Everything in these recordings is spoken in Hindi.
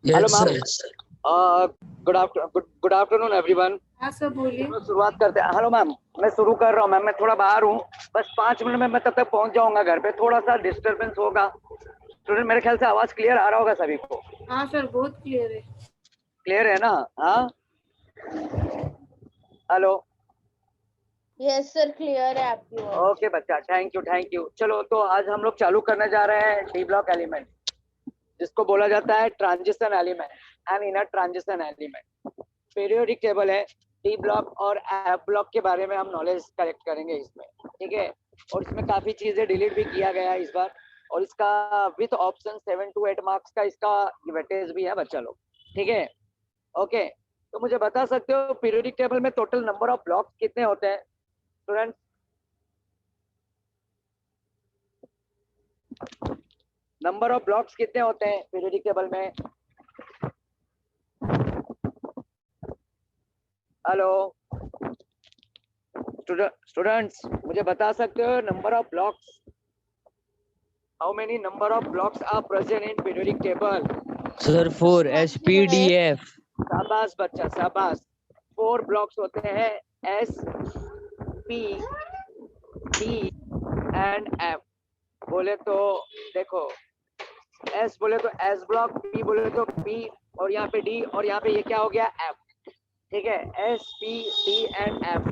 Hello yes ma'am. Sir. Good afternoon everyone. हाँ सर बोलिए। तो शुरुआत करते हैं। हेलो मैम, मैं शुरू कर रहा हूँ मैम। मैं थोड़ा बाहर हूँ, बस 5 मिनट में मैं तब तक पहुंच जाऊंगा घर पे। थोड़ा सा डिस्टरबेंस होगा। स्टूडेंट, मेरे ख्याल से आवाज क्लियर आ रहा होगा सभी को। हाँ सर बहुत क्लियर है। क्लियर है ना? हाँ, हेलो। यस सर, क्लियर है आपकी वॉइस। ओके बच्चा, थैंक यू थैंक यू। चलो, तो आज हम लोग चालू करने जा रहे हैं डी ब्लॉक एलिमेंट, जिसको बोला जाता है transition element and inner transition element. Periodic table है। डी ब्लॉक और एफ ब्लॉक के बारे में हम नॉलेज कलेक्ट करेंगे इसमें, ठीक है। और इसमें काफी चीजें डिलीट भी किया गया है इस बार। और इसका विथ ऑप्शन 7 to 8 मार्क्स का इसका वेटेज भी है बच्चा लोग, ठीक है। ओके, तो मुझे बता सकते हो पीरियोडिक टेबल में टोटल नंबर ऑफ ब्लॉक्स कितने होते हैं स्टूडेंट? नंबर ऑफ ब्लॉक्स कितने होते हैं पीरियोडिक टेबल में? हेलो स्टूडेंट्स, मुझे बता सकते हो number of blocks? How many number of blocks are present in periodic table? Sir 4 SPDF। शाबाश बच्चा, शाबाश। 4 ब्लॉक्स होते हैं, S, P, D and F. बोले तो देखो, एस बोले तो एस ब्लॉक, पी बोले तो पी, और यहाँ पे डी, और यहाँ पे ये क्या हो गया? एफ, ठीक है। S, P, D and F.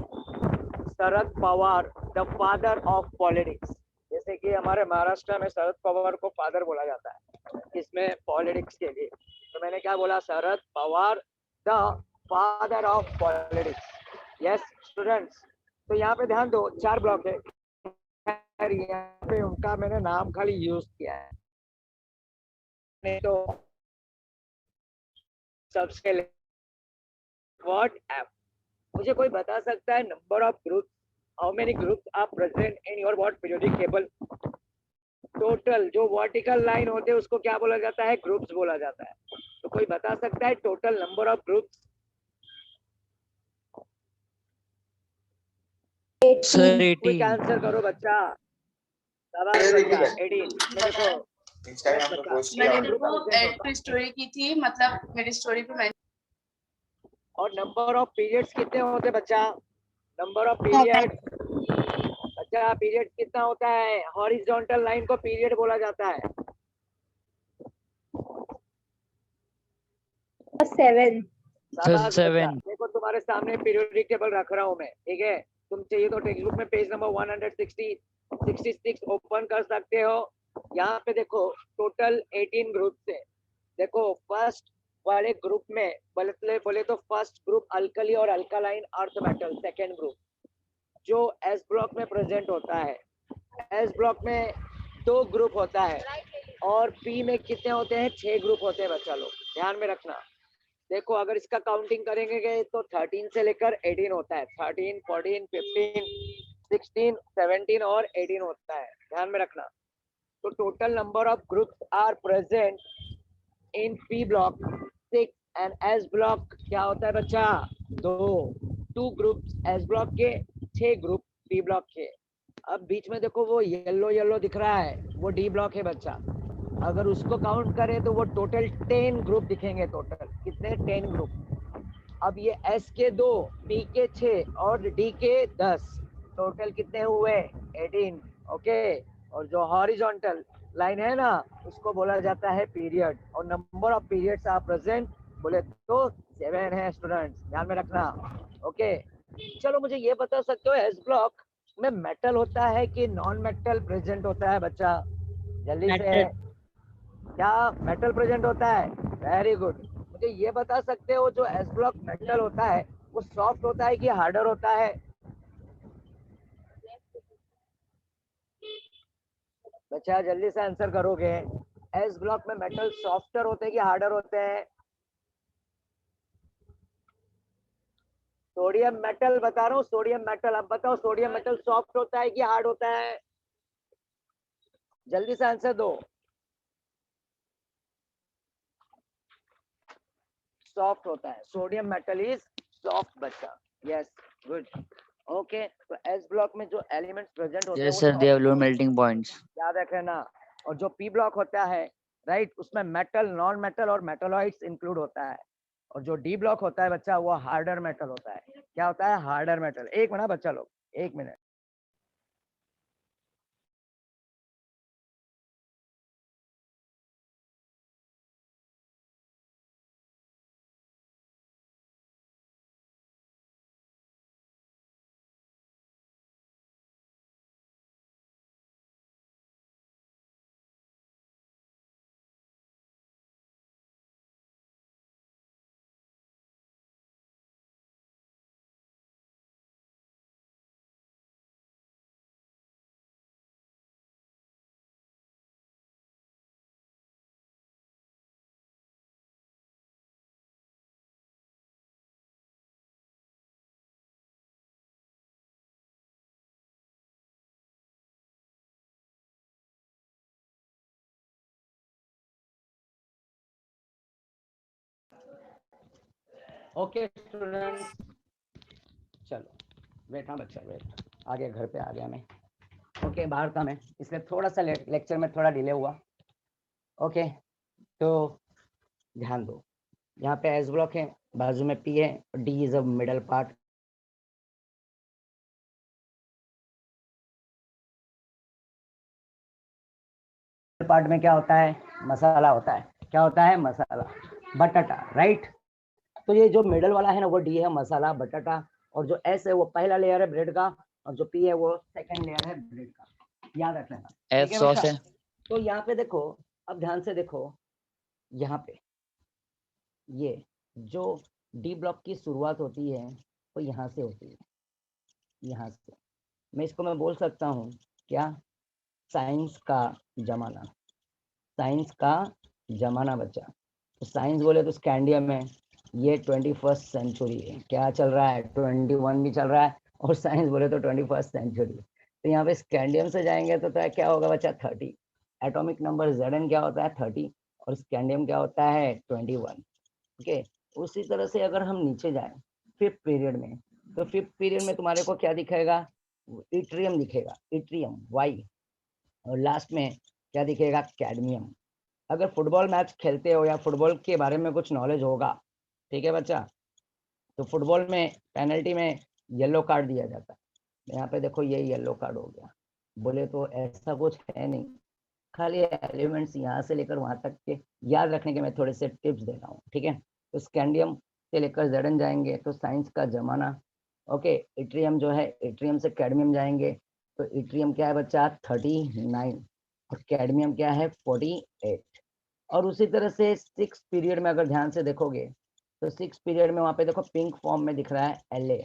Sharad Pawar, the father of politics. जैसे कि हमारे महाराष्ट्र में शरद पवार को फादर बोला जाता है इसमें पॉलिटिक्स के लिए। तो मैंने क्या बोला? Sharad Pawar the father of politics. Yes students, तो यहाँ पे ध्यान दो, 4 ब्लॉक है। यहाँ पे उनका मैंने नाम खाली यूज किया है, नहीं तो सबसे व्हाट ऐप। मुझे कोई बता सकता है number of group? How many groups are present in your what periodic table? Total जो वर्टिकल लाइन होते हैं उसको क्या बोला जाता है? ग्रुप्स बोला जाता है। तो कोई बता सकता है total number of groups? Sir quick 18। Answer करो बच्चा। शाबाश बच्चा, 18। देखो, यस बच्चा, मैंने 18 ग्रुप देखो प्रेजेंट एड होता टू है। स्टोरी की थी, मतलब मेरी स्टोरी पे मैंने और नंबर ऑफ पीरियड्स कितने होते हैं बच्चा? नंबर ऑफ पीरियड, बच्चा पीरियड कितना होता है? हॉरिजॉन्टल लाइन को पीरियड बोला जाता है। 7। सर शाबाश बच्चा। 7। देखो, तुम्हारे सामने पीरियोडिक टेबल रख रहा हूँ मैं, ठीक है। तुम चाहिए तो टेक्स्ट बुक में पेज नंबर 160 66 ओपन कर सकते हो। यहाँ पे देखो, टोटल 18 ग्रुप है। देखो, फर्स्ट वाले ग्रुप में बोले तो फर्स्ट ग्रुप अल्कली और alkaline earth metal. Second group जो एस ब्लॉक में प्रेजेंट होता है, एस ब्लॉक में 2 ग्रुप होता है। और पी में कितने होते हैं? 6 ग्रुप होते हैं बच्चा लोग, ध्यान में रखना। देखो, अगर इसका काउंटिंग करेंगे तो 13 से लेकर 18 होता है। 13, 14, 15, 16, 17 और 18 होता है, ध्यान में रखना। तो total number of groups are present in P block 6 and S block क्या होता है बच्चा? 2 ग्रुप्स एस ब्लॉक के, 6 ग्रुप पी ब्लॉक के। अब बीच में देखो वो येलो येलो दिख रहा है, वो डी ब्लॉक है बच्चा। अगर उसको काउंट करें तो वो टोटल 10 ग्रुप दिखेंगे। टोटल कितने? 10 ग्रुप। अब ये एस के 2, पी के 6 और डी के 10, टोटल कितने हुए? 18। ओके, और जो हॉरिजॉन्टल लाइन है ना, उसको बोला जाता है पीरियड। और number of periods are present बोले तो 7 है स्टूडेंट्स, ध्यान में रखना। ओके, चलो मुझे ये बता सकते हो एस ब्लॉक में मेटल होता है कि नॉन मेटल प्रेजेंट होता है बच्चा? जल्दी से, क्या मेटल प्रेजेंट होता है? Very good. मुझे ये बता सकते हो जो एस ब्लॉक मेटल होता है वो सॉफ्ट होता है कि हार्डर होता है? बच्चा जल्दी से आंसर करोगे। एस ब्लॉक में मेटल सॉफ्टर होते हैं कि हार्डर होते हैं? सोडियम मेटल बता रहा हूँ, सोडियम मेटल। अब बताओ, सोडियम मेटल सॉफ्ट होता है कि हार्ड होता है? जल्दी से आंसर दो। सॉफ्ट होता है, सोडियम मेटल इज सॉफ्ट बच्चा। Yes, good. ओके, तो एस ब्लॉक में जो एलिमेंट्स प्रेजेंट होते हैं यस वो सर, दे हैव सॉफ्ट लो होते हैं, मेल्टिंग पॉइंट्स। याद रखना। और जो पी ब्लॉक होता है राइट, उसमें मेटल, नॉन मेटल और मेटलॉइड्स इंक्लूड होता है। और जो डी ब्लॉक होता है बच्चा, वो हार्डर मेटल होता है। क्या होता है? Harder metal. एक मिनट बच्चा लोग, एक मिनट। ओके स्टूडेंट्स, चलो वेट, हाँ बच्चा वेट, आगे घर पे आ गया मैं। ओके, बाहर था मैं, इसलिए थोड़ा सा लेक्चर में थोड़ा डिले हुआ। ओके, तो ध्यान दो, यहाँ पे एस ब्लॉक है, बाजू में पी है, D is a middle part. Part में क्या होता है? मसाला होता है। क्या होता है? मसाला, बटाटा, राइट। तो ये जो मिडल वाला है ना, वो डी है, मसाला, बटाटा। और जो एस है वो पहला लेयर है ब्रेड का, और जो पी है वो सेकंड लेयर है ब्रेड का। याद रख लेना, एफ ठीक है सॉस बच्चा? है। तो यहाँ पे देखो, अब ध्यान से देखो, यहाँ पे ये जो डी ब्लॉक की शुरुआत होती है वो यहाँ से होती है, यहाँ से। मैं बोल सकता हूँ क्या? साइंस का जमाना, साइंस का जमाना बच्चा। तो साइंस बोले तो स्कैंडियम है, ये 21st सेंचुरी है। क्या चल रहा है? 21 भी चल रहा है, और साइंस बोले तो 21st सेंचुरी। तो यहाँ पे स्कैंडियम से जाएंगे तो क्या होगा बच्चा? 30। एटॉमिक नंबर Zn क्या होता है? 30। और स्कैंडियम क्या होता है? 21। ओके, उसी तरह से अगर हम नीचे जाएं फिफ्थ पीरियड में, तो फिफ्थ पीरियड में तुम्हारे को क्या दिखेगा? इट्रियम दिखेगा, इट्रियम वाई। और लास्ट में क्या दिखेगा? कैडमियम। अगर फुटबॉल मैच खेलते हो या फुटबॉल के बारे में कुछ नॉलेज होगा, ठीक है बच्चा, तो फुटबॉल में पेनल्टी में येलो कार्ड दिया जाता है। यहाँ पे देखो, ये येलो कार्ड हो गया। बोले तो ऐसा कुछ है नहीं, खाली एलिमेंट्स यहाँ से लेकर वहां तक के याद रखने के मैं थोड़े से टिप्स दे रहा हूँ, ठीक है? तो स्कैंडियम से लेकर Zn जाएंगे तो साइंस का जमाना। ओके, इट्रियम जो है, इट्रियम से कैडमियम जाएंगे तो इट्रियम क्या है बच्चा? 39। और कैडमियम क्या है? 48। और उसी तरह से सिक्स पीरियड में अगर ध्यान से देखोगे तो सिक्स पीरियड में वहां पे देखो पिंक फॉर्म में दिख रहा है La,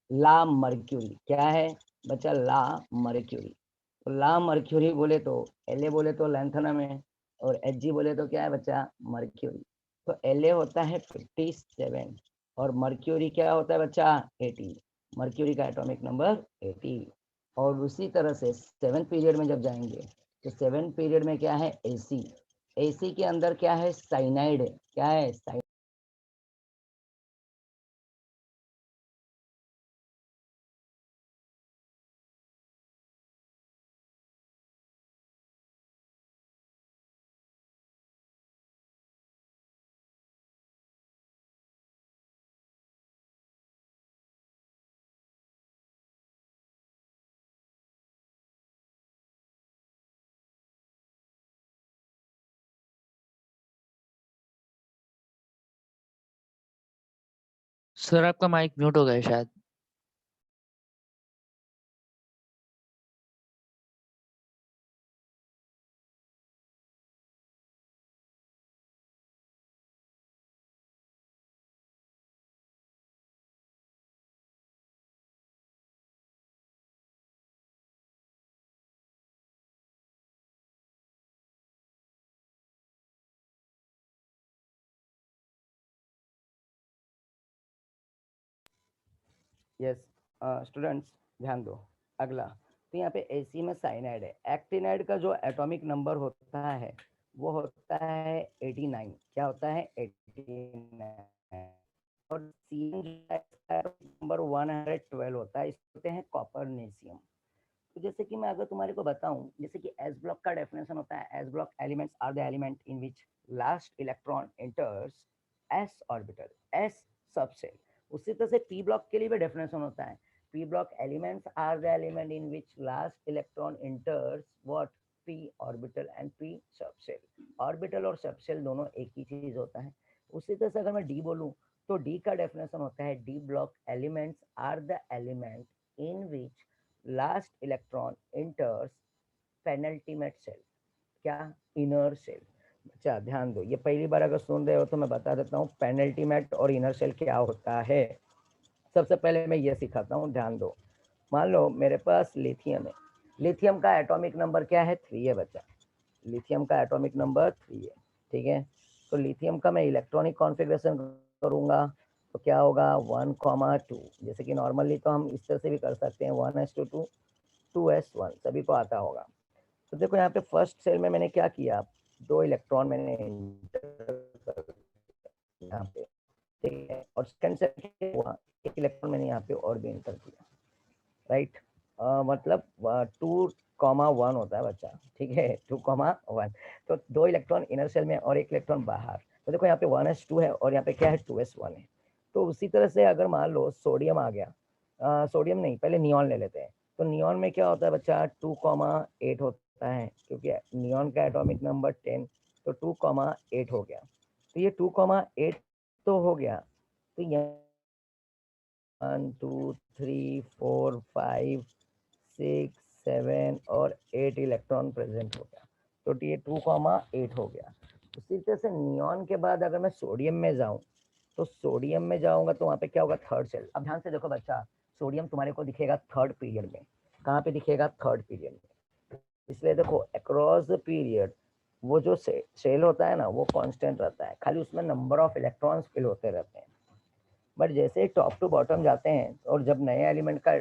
ला मर्क्यूरी। क्या है बच्चा? ला मर्क्यूरी। तो ला मर्क्यूरी बोले तो La बोले तो लैंथनम है, और Hg बोले तो क्या है बच्चा? मर्क्यूरी। तो La होता है 57, और मर्क्यूरी क्या होता है बच्चा? 80। मर्क्यूरी का एटॉमिक नंबर 80। और उसी तरह से सेवन पीरियड में जब जाएंगे तो सेवन पीरियड में क्या है? Ac। Ac के अंदर क्या है? साइनाइड है। क्या है? सर आपका माइक म्यूट हो गया है शायद। यस स्टूडेंट्स, ध्यान दो। अगला, तो यहाँ पे Ac में साइनाइड है। एक्टिनाइड का जो एटॉमिक नंबर होता है वो होता है 89। क्या होता है? 89। और Cn जो है नंबर 112 होता है, इसको कहते हैं कॉपरनेशियम। तो जैसे कि मैं अगर तुम्हारे को बताऊं, जैसे कि एस ब्लॉक का डेफिनेशन होता है, S block elements are the element in which last electron enters S orbital, S subshell. उसी तरह से पी ब्लॉक के लिए भी डेफिनेशन होता है, P block elements are the element in which last electron enters what, P orbital and P subshell. Orbital और सबसेल दोनों एक ही चीज होता है। उसी तरह से अगर मैं डी बोलूं तो डी का डेफिनेशन होता है, D block elements are the element in which last electron enters penultimate shell, क्या, इनर सेल। अच्छा ध्यान दो, ये पहली बार अगर सुन रहे हो तो मैं बता देता हूँ पेनल्टीमेट और इनर सेल क्या होता है। सबसे पहले मैं ये सिखाता हूँ, ध्यान दो। मान लो मेरे पास लिथियम है, लिथियम का एटॉमिक नंबर क्या है, 3 है बच्चा, लिथियम का एटॉमिक नंबर 3 है, ठीक है। तो लिथियम का मैं इलेक्ट्रॉनिक कॉन्फ़िगरेशन करूंगा तो क्या होगा 1,2, जैसे कि नॉर्मली तो हम इस तरह से भी कर सकते हैं 1s2 2s1, सभी को आता होगा। तो देखो यहाँ पे फर्स्ट सेल में मैंने क्या किया, 2 इलेक्ट्रॉन मैंने यहाँ पे, ठीक है। और सेकंड सेल क्या हुआ, 1 इलेक्ट्रॉन मैंने यहाँ पे और भी एंटर किया, राइट। मतलब 2,1 होता है बच्चा, ठीक है, 2,1। तो 2 इलेक्ट्रॉन इनर सेल में और 1 इलेक्ट्रॉन बाहर। तो देखो यहाँ पे 1s2 है और यहाँ पे क्या है 2s1 है। तो उसी तरह से अगर मान लो सोडियम आ गया, सोडियम नहीं, पहले नियॉन ले लेते हैं। तो नियॉन में क्या होता है बच्चा, 2,8 होता है, क्योंकि नियॉन का एटॉमिक नंबर 10, तो 2,8 हो गया। तो ये 2,8 तो हो गया। तो यहाँ 1 2 3 4 5 6 7 और 8 इलेक्ट्रॉन प्रेजेंट हो गया। तो ये 2,8 हो गया। उसी तरह से नियॉन के बाद अगर मैं सोडियम में जाऊं, तो सोडियम में जाऊंगा तो वहां पे क्या होगा, थर्ड सेल। अब ध्यान से देखो बच्चा, सोडियम तुम्हारे को दिखेगा थर्ड पीरियड में। कहाँ पे दिखेगा, थर्ड पीरियड में। इसलिए देखो अक्रॉस द पीरियड वो जो सेल होता है ना, वो कांस्टेंट रहता है, खाली उसमें नंबर ऑफ इलेक्ट्रॉन्स फिल होते रहते हैं। बट जैसे टॉप टू बॉटम जाते हैं और जब नए एलिमेंट का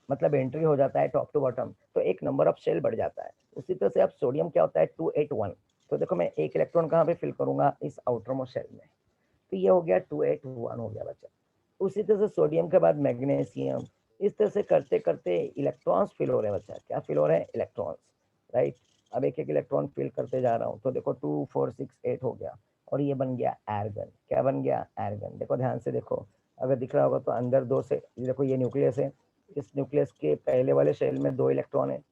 मतलब एंट्री हो जाता है टॉप टू बॉटम, तो एक नंबर ऑफ सेल बढ़ जाता है। उसी तरह से अब सोडियम क्या होता है 281। तो देखो मैं एक इलेक्ट्रॉन कहाँ पे फिल करूंगा, इस आउटर मोस्ट सेल में। तो ये हो गया 281 हो गया बच्चा। उसी तरह से सोडियम के बाद मैग्नीशियम, इस तरह से करते करते इलेक्ट्रॉन्स फिल हो रहे हैं बच्चा, क्या फिल हो रहे हैं, इलेक्ट्रॉन्स, राइट। अब एक एक इलेक्ट्रॉन फिल करते जा रहा हूँ। तो देखो 2 4 6 8 हो गया और ये बन गया एर्गन। क्या बन गया, एर्गन। देखो ध्यान से देखो, अगर दिख रहा होगा तो अंदर 2 से, देखो ये न्यूक्लियस है, इस न्यूक्लियस के पहले वाले सेल में 2 इलेक्ट्रॉन है,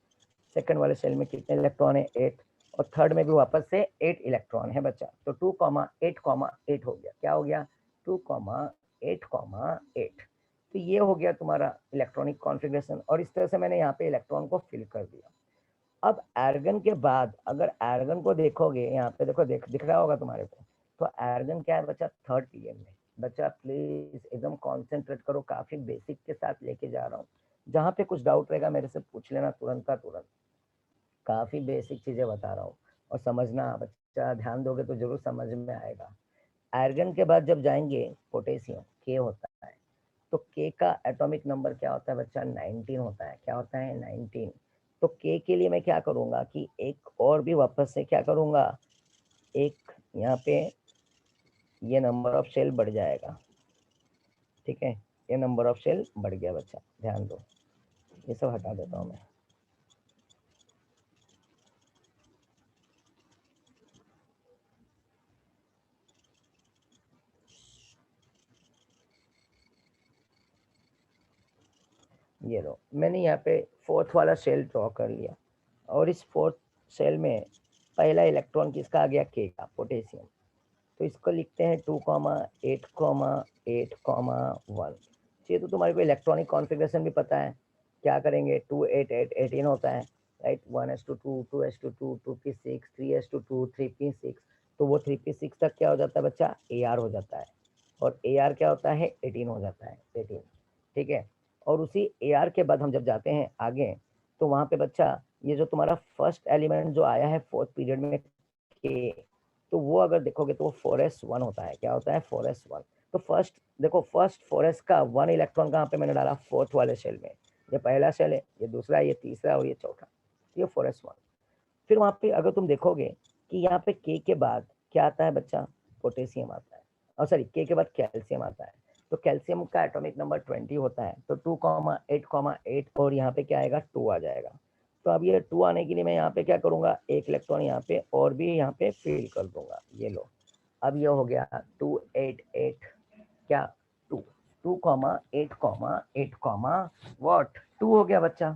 सेकंड वाले सेल में कितने इलेक्ट्रॉन है, 8, और थर्ड में भी वापस से 8 इलेक्ट्रॉन है बच्चा। तो 2,8,8 हो गया, क्या हो गया, 2,8,8। तो ये हो गया तुम्हारा इलेक्ट्रॉनिक कॉन्फ़िगरेशन। और इस तरह से मैंने यहाँ पे इलेक्ट्रॉन को फिल कर दिया। अब एर्गन के बाद अगर एर्गन को देखोगे, यहाँ पे देखो दिख रहा होगा तुम्हारे को, तो एर्गन क्या है बच्चा, थर्ड पीरियड में। बच्चा प्लीज एकदम कॉन्सेंट्रेट करो, काफी बेसिक के साथ लेके जा रहा हूँ। जहाँ पे कुछ डाउट रहेगा मेरे से पूछ लेना तुरंत का तुरंत, काफी बेसिक चीजें बता रहा हूँ। और समझना बच्चा, ध्यान दोगे तो जरूर समझ में आएगा। आर्गन के बाद जब जाएंगे पोटेशियम, के होता है। तो के का एटॉमिक नंबर क्या होता है बच्चा, 19 होता है। क्या होता है, 19। तो के के लिए मैं क्या करूंगा कि एक और भी वापस से क्या करूंगा, एक यहाँ पे ये नंबर ऑफ सेल बढ़ जाएगा, ठीक है। ये नंबर ऑफ सेल बढ़ गया बच्चा, ध्यान दो। ये सब हटा देता हूँ मैं। ये लो, मैंने यहाँ पे फोर्थ वाला सेल ड्रॉ कर लिया। और इस फोर्थ सेल में पहला इलेक्ट्रॉन किसका आ गया, के का, पोटेशियम। तो इसको लिखते हैं 2,8,8,1। ये तो तुम्हारे को इलेक्ट्रॉनिक कॉन्फ़िगरेशन भी पता है। क्या करेंगे, 288 18 होता है, right. 1s2 2s2 2p6 3s2 3p6। तो वो 3p6 तक क्या हो जाता है बच्चा, AR हो जाता है। और AR क्या होता है, 18 हो जाता है, 18, ठीक है। और उसी AR के बाद हम जब जाते हैं आगे, तो वहाँ पे बच्चा ये जो तुम्हारा फर्स्ट एलिमेंट जो आया है फोर्थ पीरियड में, के, तो वो अगर देखोगे तो वो 4s1 होता है। क्या होता है, 4s1। तो फर्स्ट देखो, फर्स्ट 4s का 1 इलेक्ट्रॉन कहाँ पे मैंने डाला, फोर्थ वाले सेल में। ये पहला सेल है, ये दूसरा, ये तीसरा और ये चौथा, ये 4s1। फिर वहाँ पे अगर तुम देखोगे कि यहाँ पे के के बाद क्या आता है बच्चा, पोटेशियम आता है। और सॉरी, के के बाद कैल्शियम आता है। तो कैल्शियम का एटॉमिक नंबर 20 होता है। तो 2,8,8 और यहाँ पे क्या आएगा, 2 आ जाएगा। तो अब ये 2 आने के लिए मैं यहाँ पे क्या करूंगा, एक इलेक्ट्रॉन यहाँ पे और भी यहाँ पे फिल कर दूंगा। ये लो, अब ये हो गया 288 क्या 2 2,8,8 व्हाट 2 हो गया बच्चा,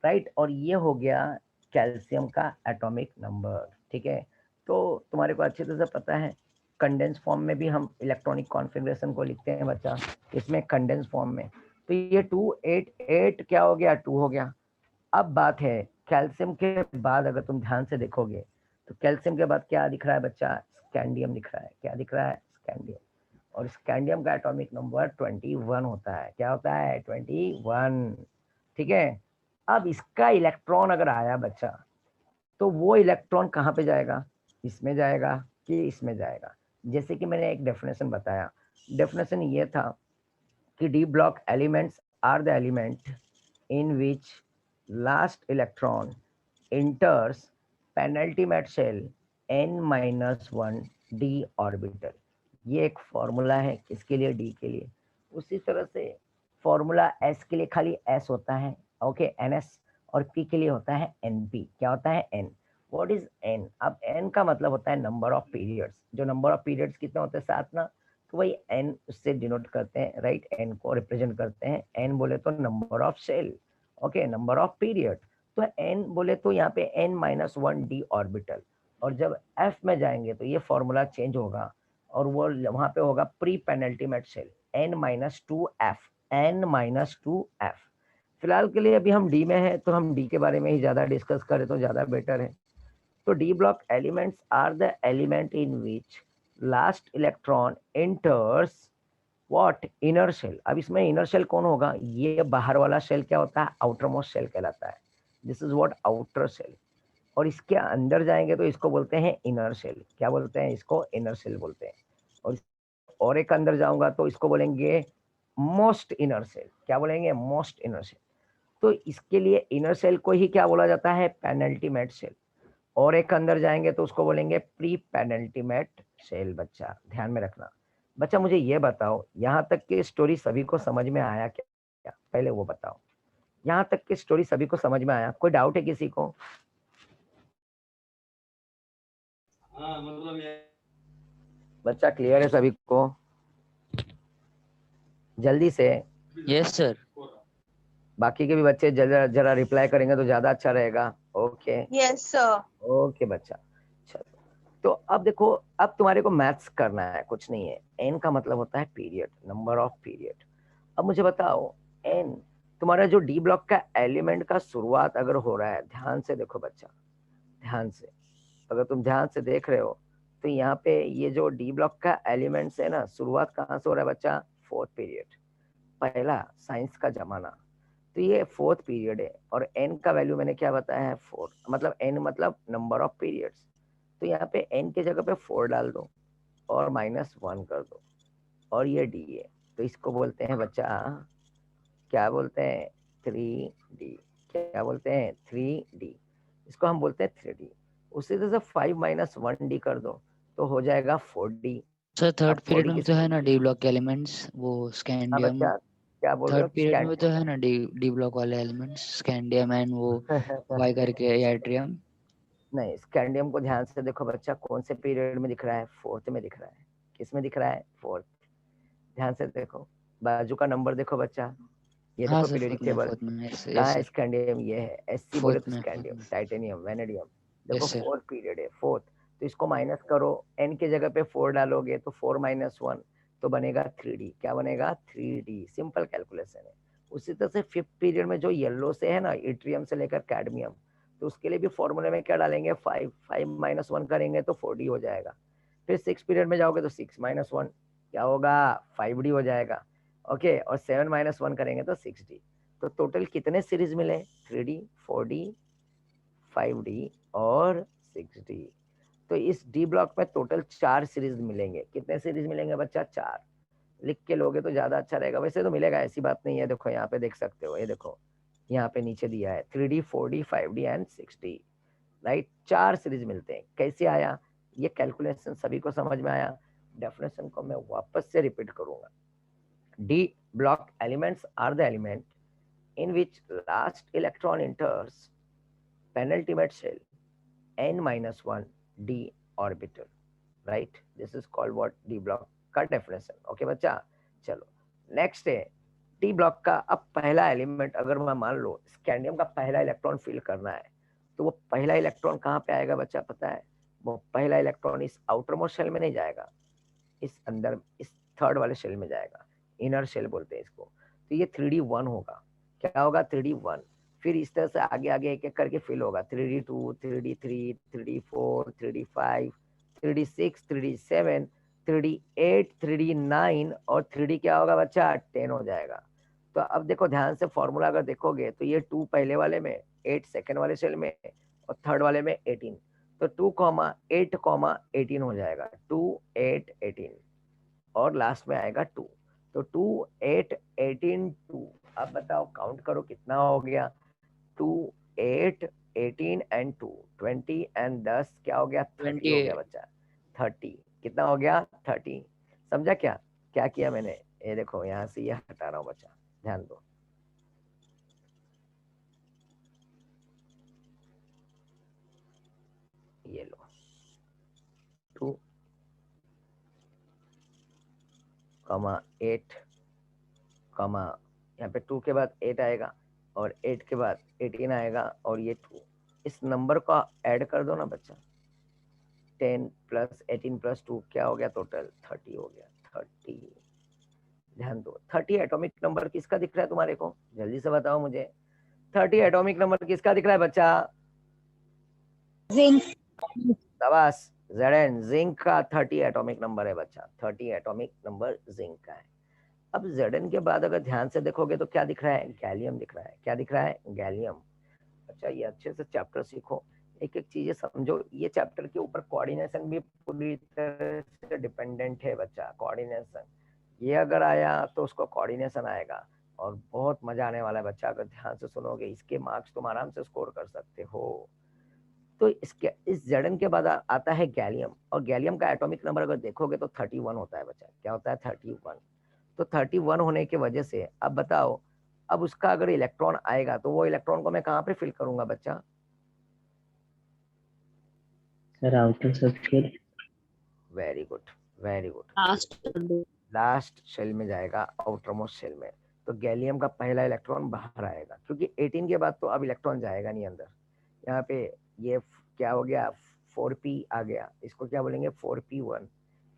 राइट। और ये हो गया कैल्शियम का एटॉमिक नंबर, ठीक है। तो तुम्हारे को अच्छे तरह से पता है कंडेंस फॉर्म में भी हम इलेक्ट्रॉनिक कॉन्फ़िगरेशन को लिखते हैं बच्चा, इसमें कंडेंस फॉर्म में। तो ये 288 क्या हो गया 2 हो गया। अब बात है कैल्शियम के बाद अगर तुम ध्यान से देखोगे तो कैल्शियम के बाद क्या दिख रहा है बच्चा, स्कैंडियम दिख रहा है। क्या दिख रहा है, स्कैंडियम। और स्कैंडियम का एटॉमिक नंबर 21 होता है। क्या होता है 21, ठीक है। अब इसका इलेक्ट्रॉन अगर आया बच्चा तो वो इलेक्ट्रॉन कहाँ पे जाएगा, इसमें जाएगा कि इसमें जाएगा। जैसे कि मैंने एक डेफिनेशन बताया, डेफिनेशन ये था कि D block elements are the element in which last electron enters penultimate shell n-1 d orbital। ये एक फॉर्मूला है किसके लिए, डी के लिए। उसी तरह से फॉर्मूला एस के लिए खाली एस होता है, ओके ns, और पी के लिए होता है np। क्या होता है n, व्हाट इज n। अब n का मतलब होता है नंबर ऑफ पीरियड्स। जो नंबर ऑफ पीरियड्स कितने होते हैं 7 ना, तो वही n उससे डिनोट करते हैं, राइट। n को रिप्रेजेंट करते हैं, n बोले तो number of shell, okay number of period. तो n बोले तो यहाँ पे n-1 d ऑर्बिटल। और जब f में जाएंगे तो ये फॉर्मूला चेंज होगा और वो वहां पे होगा pre penultimate shell n-2f, n-2f। फिलहाल के लिए अभी हम डी में है तो हम डी के बारे में ही ज्यादा डिस्कस करें तो ज्यादा बेटर है। तो D block elements are the element in which last electron enters what, inner shell. अब इसमें इनर शेल कौन होगा, ये बाहर वाला शेल क्या होता है, आउटर मोस्ट शेल कहलाता है। This is what outer shell. और इसके अंदर जाएंगे तो इसको बोलते हैं इनर शेल। क्या बोलते हैं इसको, इनर शेल बोलते हैं। और एक अंदर जाऊंगा तो इसको बोलेंगे मोस्ट इनर सेल। क्या बोलेंगे, मोस्ट इनर सेल। तो इसके लिए इनर सेल को ही क्या बोला जाता है, पेनल्टीमेट सेल। और एक अंदर जाएंगे तो उसको बोलेंगे प्री पेनल्टीमेट सेल। बच्चा ध्यान में रखना। बच्चा मुझे ये बताओ, यहाँ तक की स्टोरी सभी को समझ में आया क्या, पहले वो बताओ। यहाँ तक की स्टोरी सभी को समझ में आया, कोई डाउट है किसी को? बच्चा क्लियर है सभी को? जल्दी से। Yes sir. बाकी के भी बच्चे जरा जरा रिप्लाई करेंगे तो ज्यादा अच्छा रहेगा। Okay Yes, sir. ओके बच्चा। चलो तो अब देखो, अब तुम्हारे को मैथ्स करना है, कुछ नहीं है। एन का मतलब होता है पीरियड, नंबर ऑफ पीरियड। अब मुझे बताओ एन, तुम्हारा जो डी ब्लॉक का एलिमेंट का शुरुआत अगर हो रहा है, ध्यान से देखो बच्चा, ध्यान से। अगर तुम ध्यान से देख रहे हो तो यहाँ पे ये जो डी ब्लॉक का एलिमेंट्स है ना, शुरुआत कहाँ से हो रहा है बच्चा, फोर्थ पीरियड, पहला साइंस का जमाना। तो ये फोर्थ पीरियड है और एन का वैल्यू मैंने क्या बताया है, 4। मतलब एन मतलब नंबर ऑफ पीरियड्स। तो यहाँ पे एन की जगह पे 4 डाल दो और -1 कर दो और ये डी है। तो इसको बोलते हैं बच्चा, क्या बोलते हैं, 3D। क्या बोलते हैं, 3D। इसको हम बोलते हैं 3D। उसी तरह से 5 - 1D कर दो तो हो जाएगा 4D। सर थर्ड अब पीरियड 4D में भी किस, तो है ना डी ब्लॉक के एलिमेंट्स, वो हाँ स्कैंडियम। बच्चा क्या बोल रहे थर्ड हो, पीरियड में भी स्कैंड तो है ना डी ब्लॉक वाले एलिमेंट्स, स्कैंडियम एंड वो वाई करके याट्रियम। नहीं, स्कैंडियम को ध्यान से देखो बच्चा, कौन से पीरियड में दिख रहा है, फोर्थ में दिख रहा है। किस में दिख रहा है, फोर्थ। ध्यान से देखो, बाजू का नंबर देखो बच्चा, ये हाँ देखो सर पीरियोडिक टेबल। फोर्थ में यस कहाँ है सर। स्कैंडियम, ये है। Sc बोले फोर्थ तो में स्कैंडियम, टाइटेनियम, वेनेडियम। देखो यस सर। फोर्थ पीरियड है, फोर्थ। तो इसको माइनस करो, n की जगह पे 4 डालोगे तो 4 - 1 तो बनेगा 3D। क्या बनेगा, 3D। सिंपल कैलकुलेशन है। उसी तरह से फिफ्थ पीरियड में जो येलो से है ना, इट्रियम से लेकर कैडमियम, तो उसके लिए भी फॉर्मूले में क्या डालेंगे, 5 - 1 करेंगे तो 4D हो जाएगा। फिर सिक्स पीरियड में जाओगे तो 6 - 1 क्या होगा, 5D हो जाएगा। ओके, और 7 - 1 करेंगे तो 6D। तो टोटल कितने सीरीज मिले, 3D, 4D, 5D और 6D। तो इस डी ब्लॉक में टोटल 4 सीरीज मिलेंगे। कितने सीरीज मिलेंगे बच्चा, 4। लिख के लोगे तो ज्यादा अच्छा रहेगा, वैसे तो मिलेगा, ऐसी बात नहीं है। देखो यहाँ पे देख सकते हो, ये देखो यहाँ पे नीचे दिया है 3D, 4D, 5D and 6D, right. 4 series मिलते हैं। कैसे आया ये कैलकुलेशन, सभी को समझ में आया? डेफिनेशन को मैं वापस से रिपीट करूंगा। D block elements are the element in which last electron enters penultimate shell n-1 d orbital, right? This is called what? D block का definition. Okay बच्चा, चलो नेक्स्ट है टी ब्लॉक का. अब पहला एलिमेंट अगर मैं मान लो स्कैंडियम का पहला इलेक्ट्रॉन फिल करना है, तो वो पहला इलेक्ट्रॉन कहाँ पे आएगा बच्चा पता है? वो पहला इलेक्ट्रॉन इस आउटर मोस्ट शेल में नहीं जाएगा, इस अंदर इस थर्ड वाले शेल में जाएगा, इनर शेल बोलते हैं इसको. तो ये 3D1 होगा. क्या होगा? 3D1. फिर इस तरह से आगे आगे एक एक करके फिल होगा. 3D2, 3D3, 3D4, 3D5, 3D6, 3D7, 3D8, 3D9 और 3D क्या होगा बच्चा? 10 हो जाएगा. तो अब देखो ध्यान से फॉर्मूला अगर देखोगे तो ये 2 पहले वाले में, 8 सेकेंड वाले शेल में और थर्ड वाले में 18. तो 2,8,18 हो जाएगा. 2, 8, 18 और लास्ट में आएगा 2. तो 2, 8, 18, 2. अब बताओ काउंट करो कितना हो गया? 2, 8, 18 एंड 2, 20 एंड 10 क्या हो गया? 30 हो गया बच्चा. 30 कितना हो गया? 30. समझा क्या क्या किया मैंने? ये देखो यहाँ से ये हटा रहा हूँ बच्चा, ध्यान दो. ये लो 2, 8, यहाँ पे 2 के बाद 8 आएगा और 8 के बाद 18 आएगा और ये 2. इस नंबर को ऐड कर दो ना बच्चा. 10 प्लस 18 प्लस 2 क्या हो गया? टोटल 30 हो गया. 30. ध्यान दो 30 एटॉमिक नंबर किसका दिख रहा है तुम्हारे को? जल्दी से बताओ मुझे. 30 एटॉमिक नंबर किसका दिख रहा है बच्चा? जिंक. शाबाश Zn. जिंक का 30 एटॉमिक नंबर है बच्चा. 30 एटॉमिक नंबर जिंक का है. अब Zn के बाद अगर ध्यान से देखोगे तो क्या दिख रहा है? गैलियम दिख रहा है. क्या दिख रहा है? गैलियम. अच्छा ये अच्छे से चैप्टर सीखो, एक एक चीजें समझो. ये चैप्टर के ऊपर कोऑर्डिनेशन भी पूरी तरह से डिपेंडेंट है बच्चा. कोऑर्डिनेशन ये अगर आया तो उसको कोऑर्डिनेशन आएगा और बहुत मजा आने वाला है बच्चा. अगर ध्यान से सुनोगे इसके मार्क्स तुम आराम से स्कोर कर सकते हो. तो इसके इस Zn के बाद आता है गैलियम और गैलियम का एटॉमिक नंबर अगर देखोगे तो 31 होता है बच्चा. क्या होता है? 31. तो 31 होने की वजह से अब बताओ, अब उसका अगर इलेक्ट्रॉन आएगा तो वो इलेक्ट्रॉन को मैं कहाँ पे फिल करूंगा बच्चा? Sir outer circle. Very good, very good. Last. Last shell में जाएगा, आउटर मोस्ट शेल में. तो गैलियम का पहला इलेक्ट्रॉन बाहर आएगा क्योंकि 18 के बाद तो अब इलेक्ट्रॉन जाएगा नहीं अंदर. यहाँ पे ये क्या हो गया? 4p आ गया. इसको क्या बोलेंगे? 4p1.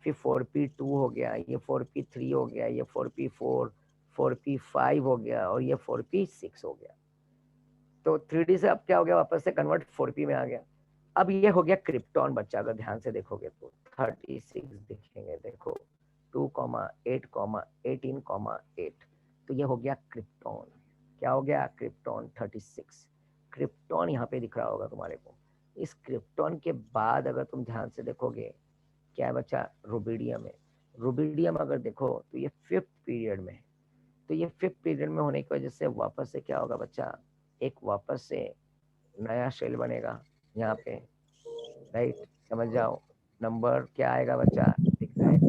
फिर 4p2 हो गया, ये 4p3 हो गया, ये 4p4, 4p5 हो गया और ये 4p6 हो गया. तो 3D से अब क्या हो गया? वापस से कन्वर्ट 4p में आ गया. अब ये हो गया क्रिप्टॉन बच्चा. अगर ध्यान से देखोगे तो 36 दिखेंगे. देखो 2, 8, 18, 8. तो ये हो गया क्रिप्टॉन. क्या हो गया? क्रिप्टॉन 36. क्रिप्टॉन यहाँ पे दिख रहा होगा तुम्हारे को. इस क्रिप्टॉन के बाद अगर तुम ध्यान से देखोगे क्या है बच्चा? रुबिडियम है. रुबिडियम अगर देखो तो ये 5th पीरियड में है. तो ये 5th पीरियड में होने की वजह से वापस से क्या होगा बच्चा? एक वापस से नया शेल बनेगा यहाँ पे. राइट, समझ जाओ. नंबर क्या आएगा बच्चा? दिख रहा है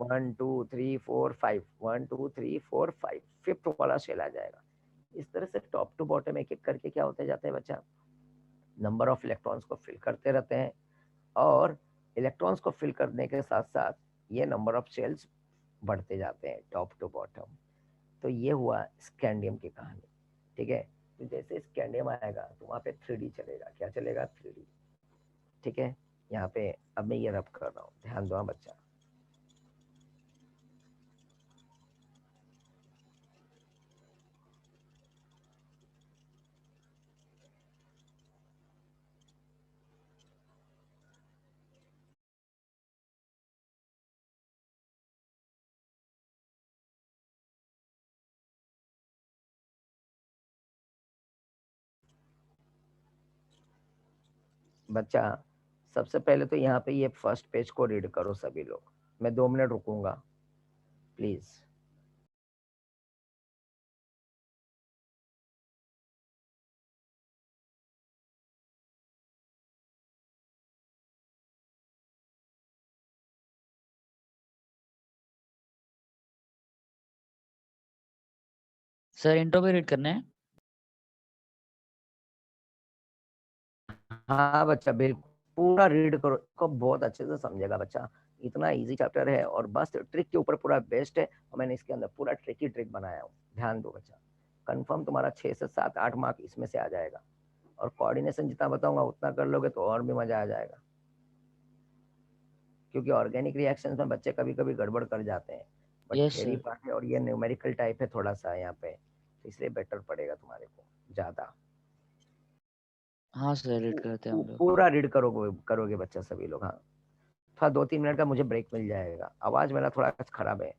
1, 2, 3, 4, 5. 1, 2, 3, 4, 5. 5th वाला शेल आ जाएगा. इस तरह से टॉप टू बॉटम एक एक करके क्या होते जाते हैं बच्चा? नंबर ऑफ इलेक्ट्रॉन्स को फिल करते रहते हैं और इलेक्ट्रॉन्स को फिल करने के साथ साथ ये नंबर ऑफ शेल्स बढ़ते जाते हैं टॉप टू बॉटम. तो ये हुआ स्कैंडियम की कहानी. ठीक है. तो जैसे स्कैंडियम आएगा तो वहाँ पे 3D चलेगा. क्या चलेगा? 3D. ठीक है. यहाँ पे अब मैं ये रब कर रहा हूँ, ध्यान दो बच्चा. बच्चा सबसे पहले तो यहाँ पे ये फर्स्ट पेज को रीड करो सभी लोग. मैं 2 मिनट रुकूंगा प्लीज. सर इंट्रो पे रीड करना है. हाँ बच्चा बिल्कुल पूरा रीड करो, इसको बहुत अच्छे से समझेगा बच्चा। इतना इजी चैप्टर है और बस ट्रिक के ऊपर पूरा बेस्ट है, और मैंने इसके अंदर पूरा ट्रिक ही ट्रिक बनाया हूँ। ध्यान दो बच्चा, कंफर्म तुम्हारा 6 से 7 8 मार्क इसमें से आ जाएगा। और कोऑर्डिनेशन जितना बताऊंगा उतना कर लोगे तो और भी मजा आ जाएगा, क्योंकि ऑर्गेनिक रिएक्शंस में बच्चे कभी कभी गड़बड़ कर जाते हैं, but yes theory sir. Part है और ये न्यूमेरिकल टाइप है थोड़ा सा यहाँ पे, तो इसलिए बेटर पड़ेगा तुम्हारे को ज्यादा। हाँ सर, रीड करते हैं हम लोग। पूरा रीड करोगे करोगे बच्चा सभी लोग। हाँ थोड़ा 2-3 मिनट का मुझे ब्रेक मिल जाएगा, आवाज मेरा थोड़ा खराब है।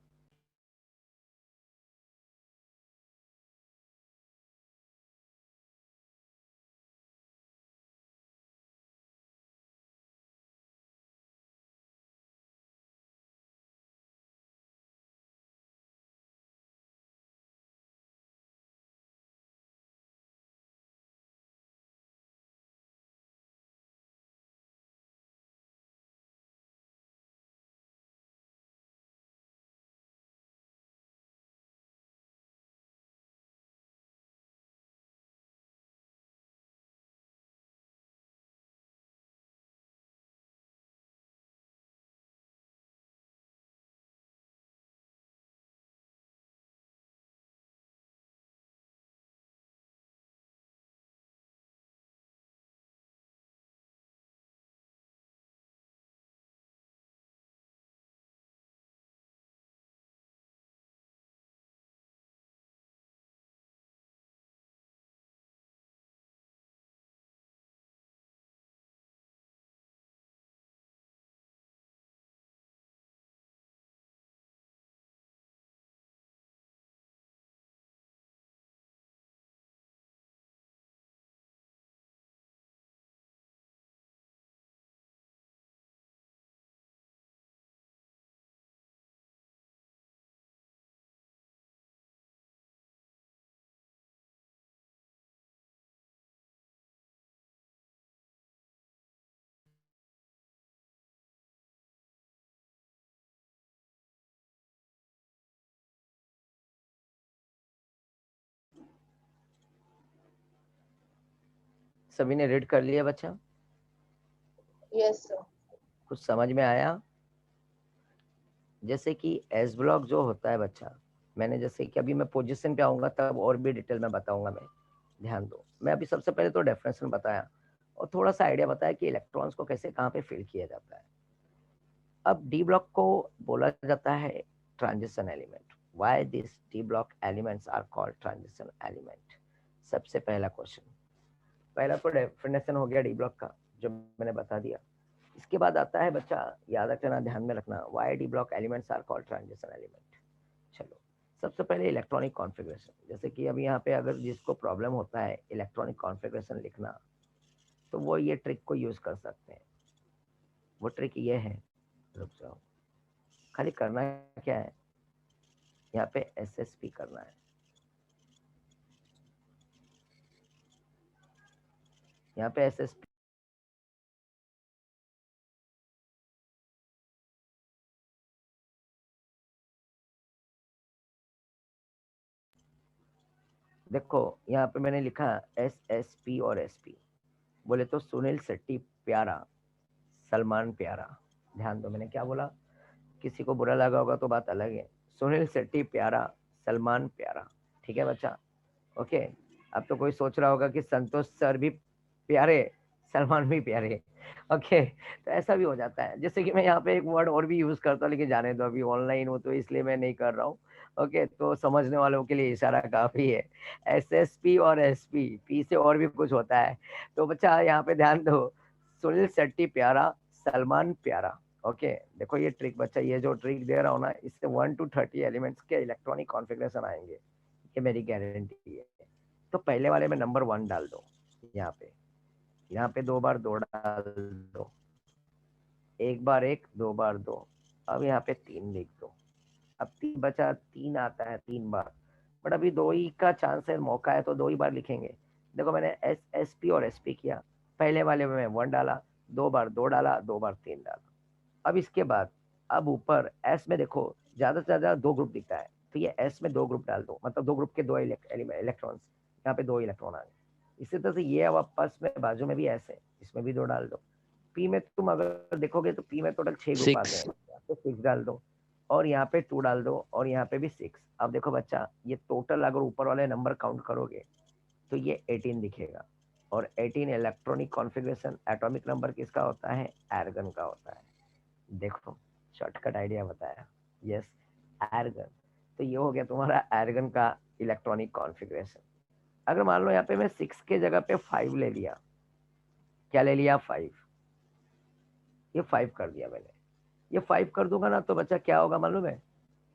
सभी ने रीड कर लिया बच्चा? Yes, sir. कुछ समझ में आया? जैसे कि एस ब्लॉक जो होता है बच्चा, मैंने जैसे कि अभी मैं पोजीशन पे आऊंगा तब और भी डिटेल में बताऊंगा मैं। ध्यान दो, मैं अभी सबसे पहले तो डेफिनेशन बताया और थोड़ा सा आइडिया बताया कि इलेक्ट्रॉन्स को कैसे कहाँ पे फिल किया जाता है। अब डी ब्लॉक को बोला जाता है transition element. Why this D block elements are called transition element? सबसे पहला क्वेश्चन, पहला तो डेफिनेशन हो गया डी ब्लॉक का जो मैंने बता दिया। इसके बाद आता है बच्चा, याद रखना, ध्यान में रखना, why D block elements are called transition element. चलो, सबसे पहले इलेक्ट्रॉनिक कॉन्फ़िगरेशन, जैसे कि अभी यहाँ पे अगर जिसको प्रॉब्लम होता है इलेक्ट्रॉनिक कॉन्फ़िगरेशन लिखना, तो वो ये ट्रिक को यूज कर सकते हैं। वो ट्रिक ये है, रुक जाओ, खाली करना क्या है, यहाँ पे एसएसपी करना है। यहाँ पे एसएसपी देखो, यहाँ पे मैंने लिखा एसएसपी और एसपी। बोले तो सुनील शेट्टी प्यारा, सलमान प्यारा। ध्यान दो मैंने क्या बोला, किसी को बुरा लगा होगा तो बात अलग है। सुनील शेट्टी प्यारा, सलमान प्यारा। ठीक है बच्चा, ओके। अब तो कोई सोच रहा होगा कि संतोष सर भी प्यारे, सलमान भी प्यारे। ओके, तो ऐसा भी हो जाता है। जैसे कि मैं यहाँ पे एक वर्ड और भी यूज करता हूँ, लेकिन जाने दो, अभी ऑनलाइन हो तो इसलिए मैं नहीं कर रहा हूँ। ओके, तो समझने वालों के लिए इशारा काफी है। एसएसपी और एसपी, पी से और भी कुछ होता है। तो बच्चा यहाँ पे ध्यान दो, सुनील शेट्टी प्यारा, सलमान प्यारा। ओके, देखो ये ट्रिक बच्चा, ये जो ट्रिक दे रहा हूँ ना, इससे 1 to 30 एलिमेंट्स के इलेक्ट्रॉनिक कॉन्फ़िगरेशन आएंगे, ये मेरी गारंटी है। तो पहले वाले में नंबर 1 डाल दो, यहाँ पे 2 बार 2 डाल दो, 1 बार 1, 2 बार 2। अब यहाँ पे 3 लिख दो। अब 3 बचा, 3 आता है 3 बार, बट अभी 2 ही का चांस है, मौका है, तो 2 ही बार लिखेंगे। देखो मैंने एस एस पी और एस पी किया, पहले वाले में 1 डाला, 2 बार 2 डाला, 2 बार 3 डाला। अब इसके बाद, अब ऊपर एस में देखो ज्यादा से ज्यादा 2 ग्रुप दिखता है, तो ये एस में 2 ग्रुप डाल दो, मतलब 2 ग्रुप के 2 इलेक्ट्रॉन्स, यहाँ पे 2 इलेक्ट्रॉन आ गए। इसी तरह से ये वापस में बाजू में भी ऐसे, इसमें भी 2 डाल दो। पी में तुम अगर देखोगे तो पी में टोटल 6 ग्रुप आते 6 हैं, तो 6 डाल दो और यहाँ पे 2 डाल दो और यहाँ पे भी 6। अब देखो बच्चा, ये टोटल अगर ऊपर वाले नंबर काउंट करोगे तो ये 18 दिखेगा, और 18 इलेक्ट्रॉनिक कॉन्फ़िगरेशन एटॉमिक नंबर किसका होता है, एर्गन का होता है। देखो शॉर्टकट आइडिया बताया, यस एर्गन। तो ये हो गया तुम्हारा एर्गन का इलेक्ट्रॉनिक कॉन्फ़िगरेशन। अगर मान लो यहाँ पे मैं 6 के जगह पे 5 ले लिया, क्या ले लिया, 5, ये 5 कर दिया मैंने, ये 5 कर दूंगा ना तो बच्चा क्या होगा मालूम है,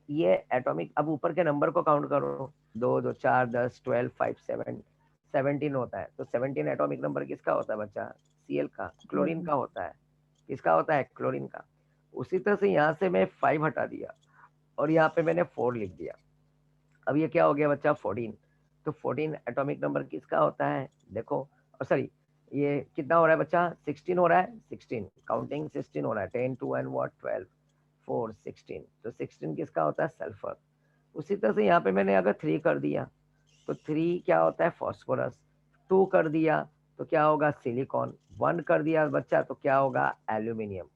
ये एटॉमिक, अब ऊपर के नंबर को काउंट करो, 2 2 4 10 12 5 7 17 होता है। तो 17 एटॉमिक नंबर किसका होता है बच्चा, Cl का, क्लोरीन का होता है। किसका होता है, क्लोरीन का। उसी तरह से यहाँ से मैं 5 हटा दिया और यहाँ पे मैंने 4 लिख दिया। अब ये क्या हो गया बच्चा, 14। तो 14 एटॉमिक नंबर किसका होता है, देखो, और सॉरी ये कितना हो रहा है बच्चा, 16 हो रहा है, 16 काउंटिंग 16 हो रहा है, 10 2 एंड व्हाट 12 4 16। तो 16 किसका होता है, सल्फर। उसी तरह से यहाँ पे मैंने अगर 3 कर दिया तो 3 क्या होता है, फॉस्फोरस। 2 कर दिया तो क्या होगा, सिलिकॉन। 1 कर दिया बच्चा तो क्या होगा, एल्यूमिनियम।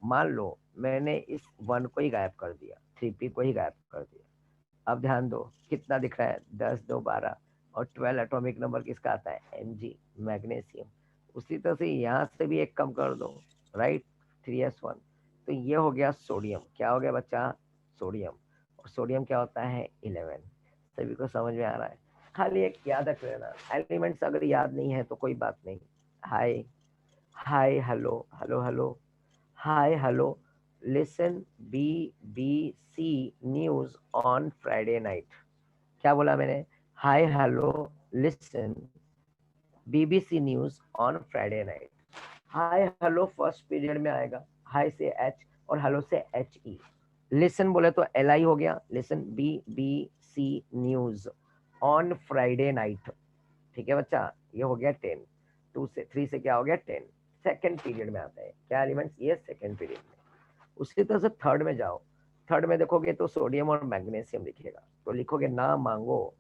मान लो मैंने इस 1 को ही गायब कर दिया, 3p को ही गायब कर दिया। अब ध्यान दो कितना दिख रहा है, 10 2 12 और 12 एटॉमिक नंबर किसका आता है, Mg, मैग्नीशियम। उसी तरह से यहाँ से भी एक कम कर दो, राइट, 3s1। तो ये हो गया सोडियम। क्या हो गया बच्चा, सोडियम। और सोडियम क्या होता है, 11। सभी को समझ में आ रहा है। खाली एक याद रख लेना, एलिमेंट्स अगर याद नहीं है तो कोई बात नहीं। Hi hi hello hello hello, hi hello, listen BBC news on Friday night. क्या बोला मैंने, hi hello listen BBC news on Friday night. Hi hello first period में आएगा, हाय से H और हेलो से HE। लिसन बोले तो LI हो गया, listen BBC news on Friday night. ठीक है बच्चा, ये हो गया 10। 2 से 3 से क्या हो गया, 10। सेकेंड पीरियड में आता है क्या एलिमेंट्स, ये सेकेंड पीरियड में। उसी तरह से थर्ड में जाओ, थर्ड में देखोगे तो सोडियम और मैग्नीशियम दिखेगा। तो लिखोगे, ना मांगो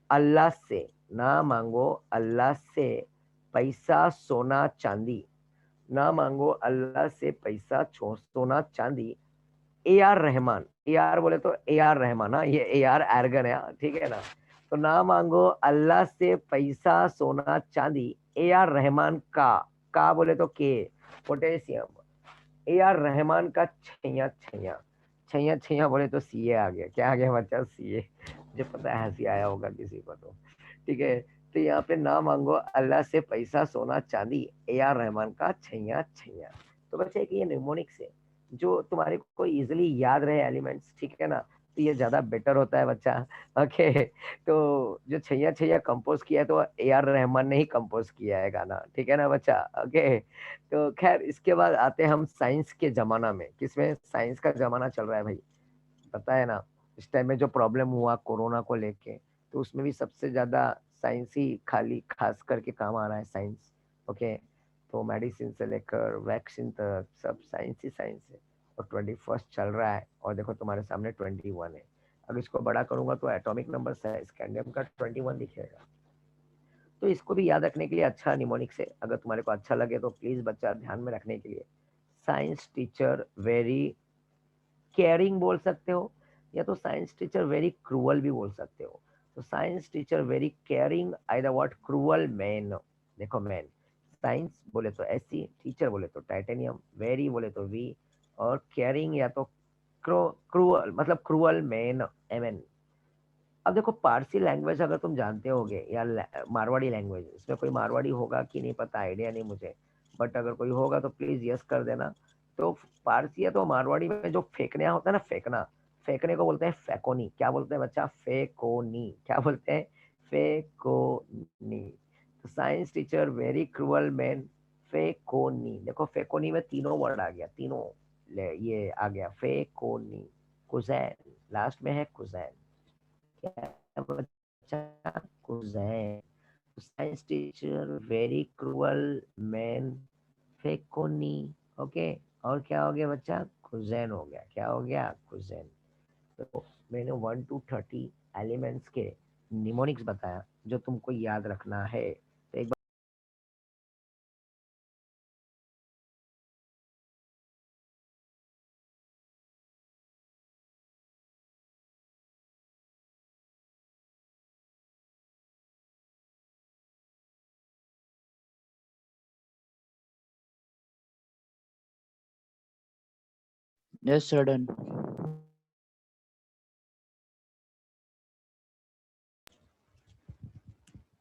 अल्लाह से, ना मांगो अल्लाह से पैसा सोना चांदी, ना मांगो अल्लाह से पैसा सोना चांदी। AR रहमान, AR बोले तो AR रहमान ना, ये AR एर्गन है, ठीक है ना। तो ना मांगो अल्लाह से पैसा सोना चांदी, AR रहमान का बोले तो के, पोटेशियम। AR रहमान का छैया छैया, छैया छैया बोले तो CA आ गया। क्या आ गया बच्चा, CA। मुझे पता है हंसी आया होगा किसी को तो, ठीक है। तो यहाँ पे ना मांगो अल्लाह से पैसा सोना चांदी, AR रहमान का छैया छैया। तो बच्चा एक ये निमोनिक्स है जो तुम्हारे को इजिली याद रहे एलिमेंट्स, ठीक है ना। तो ये ज्यादा बेटर होता है बच्चा, ओके। तो जो छैया छैया कंपोज किया है तो AR रहमान ने ही कंपोज किया है गाना, ठीक है ना बच्चा, ओके। तो खैर इसके बाद आते हैं हम साइंस के जमाना में। किसमें, साइंस का जमाना चल रहा है भाई, पता है ना। इस टाइम में जो प्रॉब्लम हुआ कोरोना को लेके, तो उसमें भी सबसे ज्यादा साइंस ही खाली खास करके काम आ रहा है, साइंस, ओके। तो मेडिसिन से लेकर वैक्सीन तक सब साइंस ही साइंस है। और 21 चल रहा है और देखो तुम्हारे सामने 21 है। अगर इसको बड़ा करूंगा तो एटॉमिक नंबर स्कैंडियम का 21 दिखेगा। तो इसको भी याद रखने के लिए अच्छा निमोनिक्स है। अगर तुम्हारे को अच्छा लगे तो प्लीज बच्चा ध्यान में रखने के लिए, साइंस टीचर वेरी केयरिंग बोल सकते हो, या तो साइंस टीचर वेरी क्रूअल भी बोल सकते हो। तो science teacher very caring, either what, cruel man. देखो मैन, साइंस बोले तो SC, टीचर बोले तो टाइटेनियम, वेरी बोले तो V, और केयरिंग या तो क्रूअल, मतलब क्रूअल मैन, MN। अब देखो पारसी लैंग्वेज अगर तुम जानते होगे या मारवाड़ी लैंग्वेज, इसमें कोई मारवाड़ी होगा कि नहीं पता, आइडिया नहीं मुझे, बट अगर कोई होगा तो प्लीज यस कर देना। तो पारसी या तो मारवाड़ी में जो फेंकना होता है ना, फेंकना, फेंकने को बोलते हैं फेकोनी। क्या बोलते हैं बच्चा, फेकोनी। क्या बोलते हैं, फेकोनी। तो science teacher very cruel man, फेकोनी। देखो फेकोनी में तीनों वर्ड आ गया, तीनों ये आ गया, फेकोनी। कुजैन, लास्ट में है कुजैन। क्या बच्चा, कुजैन। Science teacher very cruel man, फेकोनी, ओके। और क्या हो गया बच्चा, कुजैन हो गया। क्या हो गया, कुजैन। तो मैंने 1 to 30 एलिमेंट्स के निमोनिक्स बताया जो तुमको याद रखना है। तो Yes, sir, done.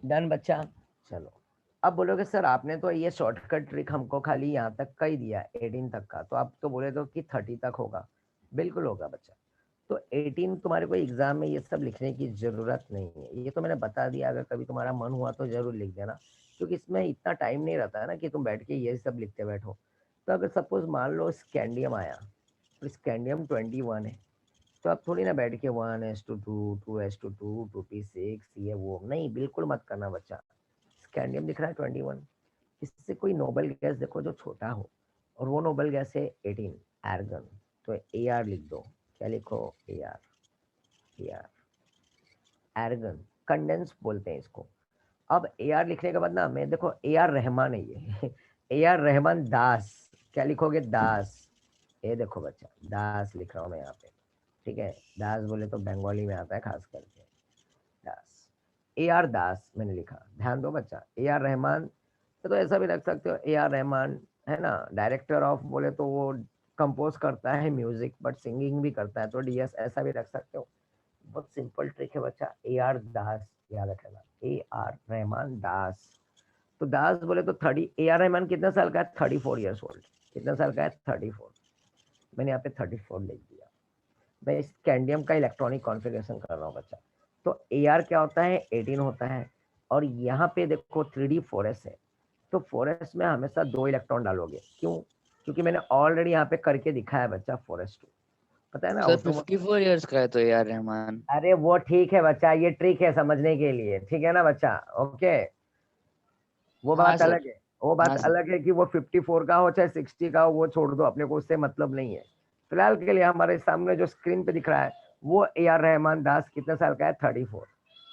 डन बच्चा। चलो अब बोलोगे सर आपने तो ये शॉर्टकट ट्रिक हमको खाली यहाँ तक का ही दिया 18 तक का, तो आप तो बोले तो कि 30 तक होगा। बिल्कुल होगा बच्चा। तो 18 तुम्हारे को एग्जाम में ये सब लिखने की जरूरत नहीं है, ये तो मैंने बता दिया। अगर कभी तुम्हारा मन हुआ तो जरूर लिख देना, क्योंकि इसमें इतना टाइम नहीं रहता है ना कि तुम बैठ के ये सब लिखते बैठो। तो अगर सपोज मान लो स्कैंडियम आया, तो स्कैंडियम 21 है, तो आप थोड़ी ना बैठ के 1:2, 2:2, 2p6 ये वो नहीं, बिल्कुल मत करना बच्चा। स्कैंडियम दिख रहा है 21, इससे कोई नोबल गैस देखो जो छोटा हो, और वो नोबल गैस है 18 आर्गन। तो AR लिख दो। क्या लिखो? AR आर्गन कंडेंस बोलते हैं इसको। अब AR लिखने के बाद ना मैं देखो AR रहमान है ये AR रहमान दास। क्या लिखोगे? दास। ये देखो बच्चा दास लिख रहा हूँ मैं यहाँ पे, ठीक है। दास बोले तो बंगाली में आता है खास करके, दास। AR दास मैंने लिखा, ध्यान दो बच्चा। AR रहमान तो ऐसा भी रख सकते हो, AR रहमान है ना, डायरेक्टर ऑफ बोले तो वो कंपोज करता है म्यूजिक बट सिंगिंग भी करता है, तो DS ऐसा भी रख सकते हो। बहुत सिंपल ट्रिक है बच्चा। AR दास याद रखना, AR रहमान दास। तो दास बोले तो 30, AR रहमान कितने साल का है? 34 ईयर्स ओल्ड। कितने साल का है? 34। मैंने यहाँ पे 34 लिख दिया। मैं इस कैंडियम का इलेक्ट्रॉनिक कॉन्फ़िगरेशन कर रहा हूँ बच्चा। तो AR क्या होता है? 18 होता है। और यहाँ पे देखो 3D 4s है, तो 4s में हमेशा 2 इलेक्ट्रॉन डालोगे। क्यों? क्योंकि मैंने ऑलरेडी यहाँ पे करके दिखाया बच्चा 4s2, पता है ना सर ऑटोमोटिव। 54 इयर्स का है तो यार रहमान। अरे वो ठीक है बच्चा, ये ट्रिक है समझने के लिए, ठीक है ना बच्चा? ओके, वो हाँ बात सर। अलग है। वो हाँ बात सर। अलग है कि वो 54 का हो चाहे 60 का हो, वो छोड़ दो, अपने को उससे मतलब नहीं है। फिलहाल के लिए हमारे सामने जो स्क्रीन पे दिख रहा है वो AR रहमान दास कितने साल का है? 34।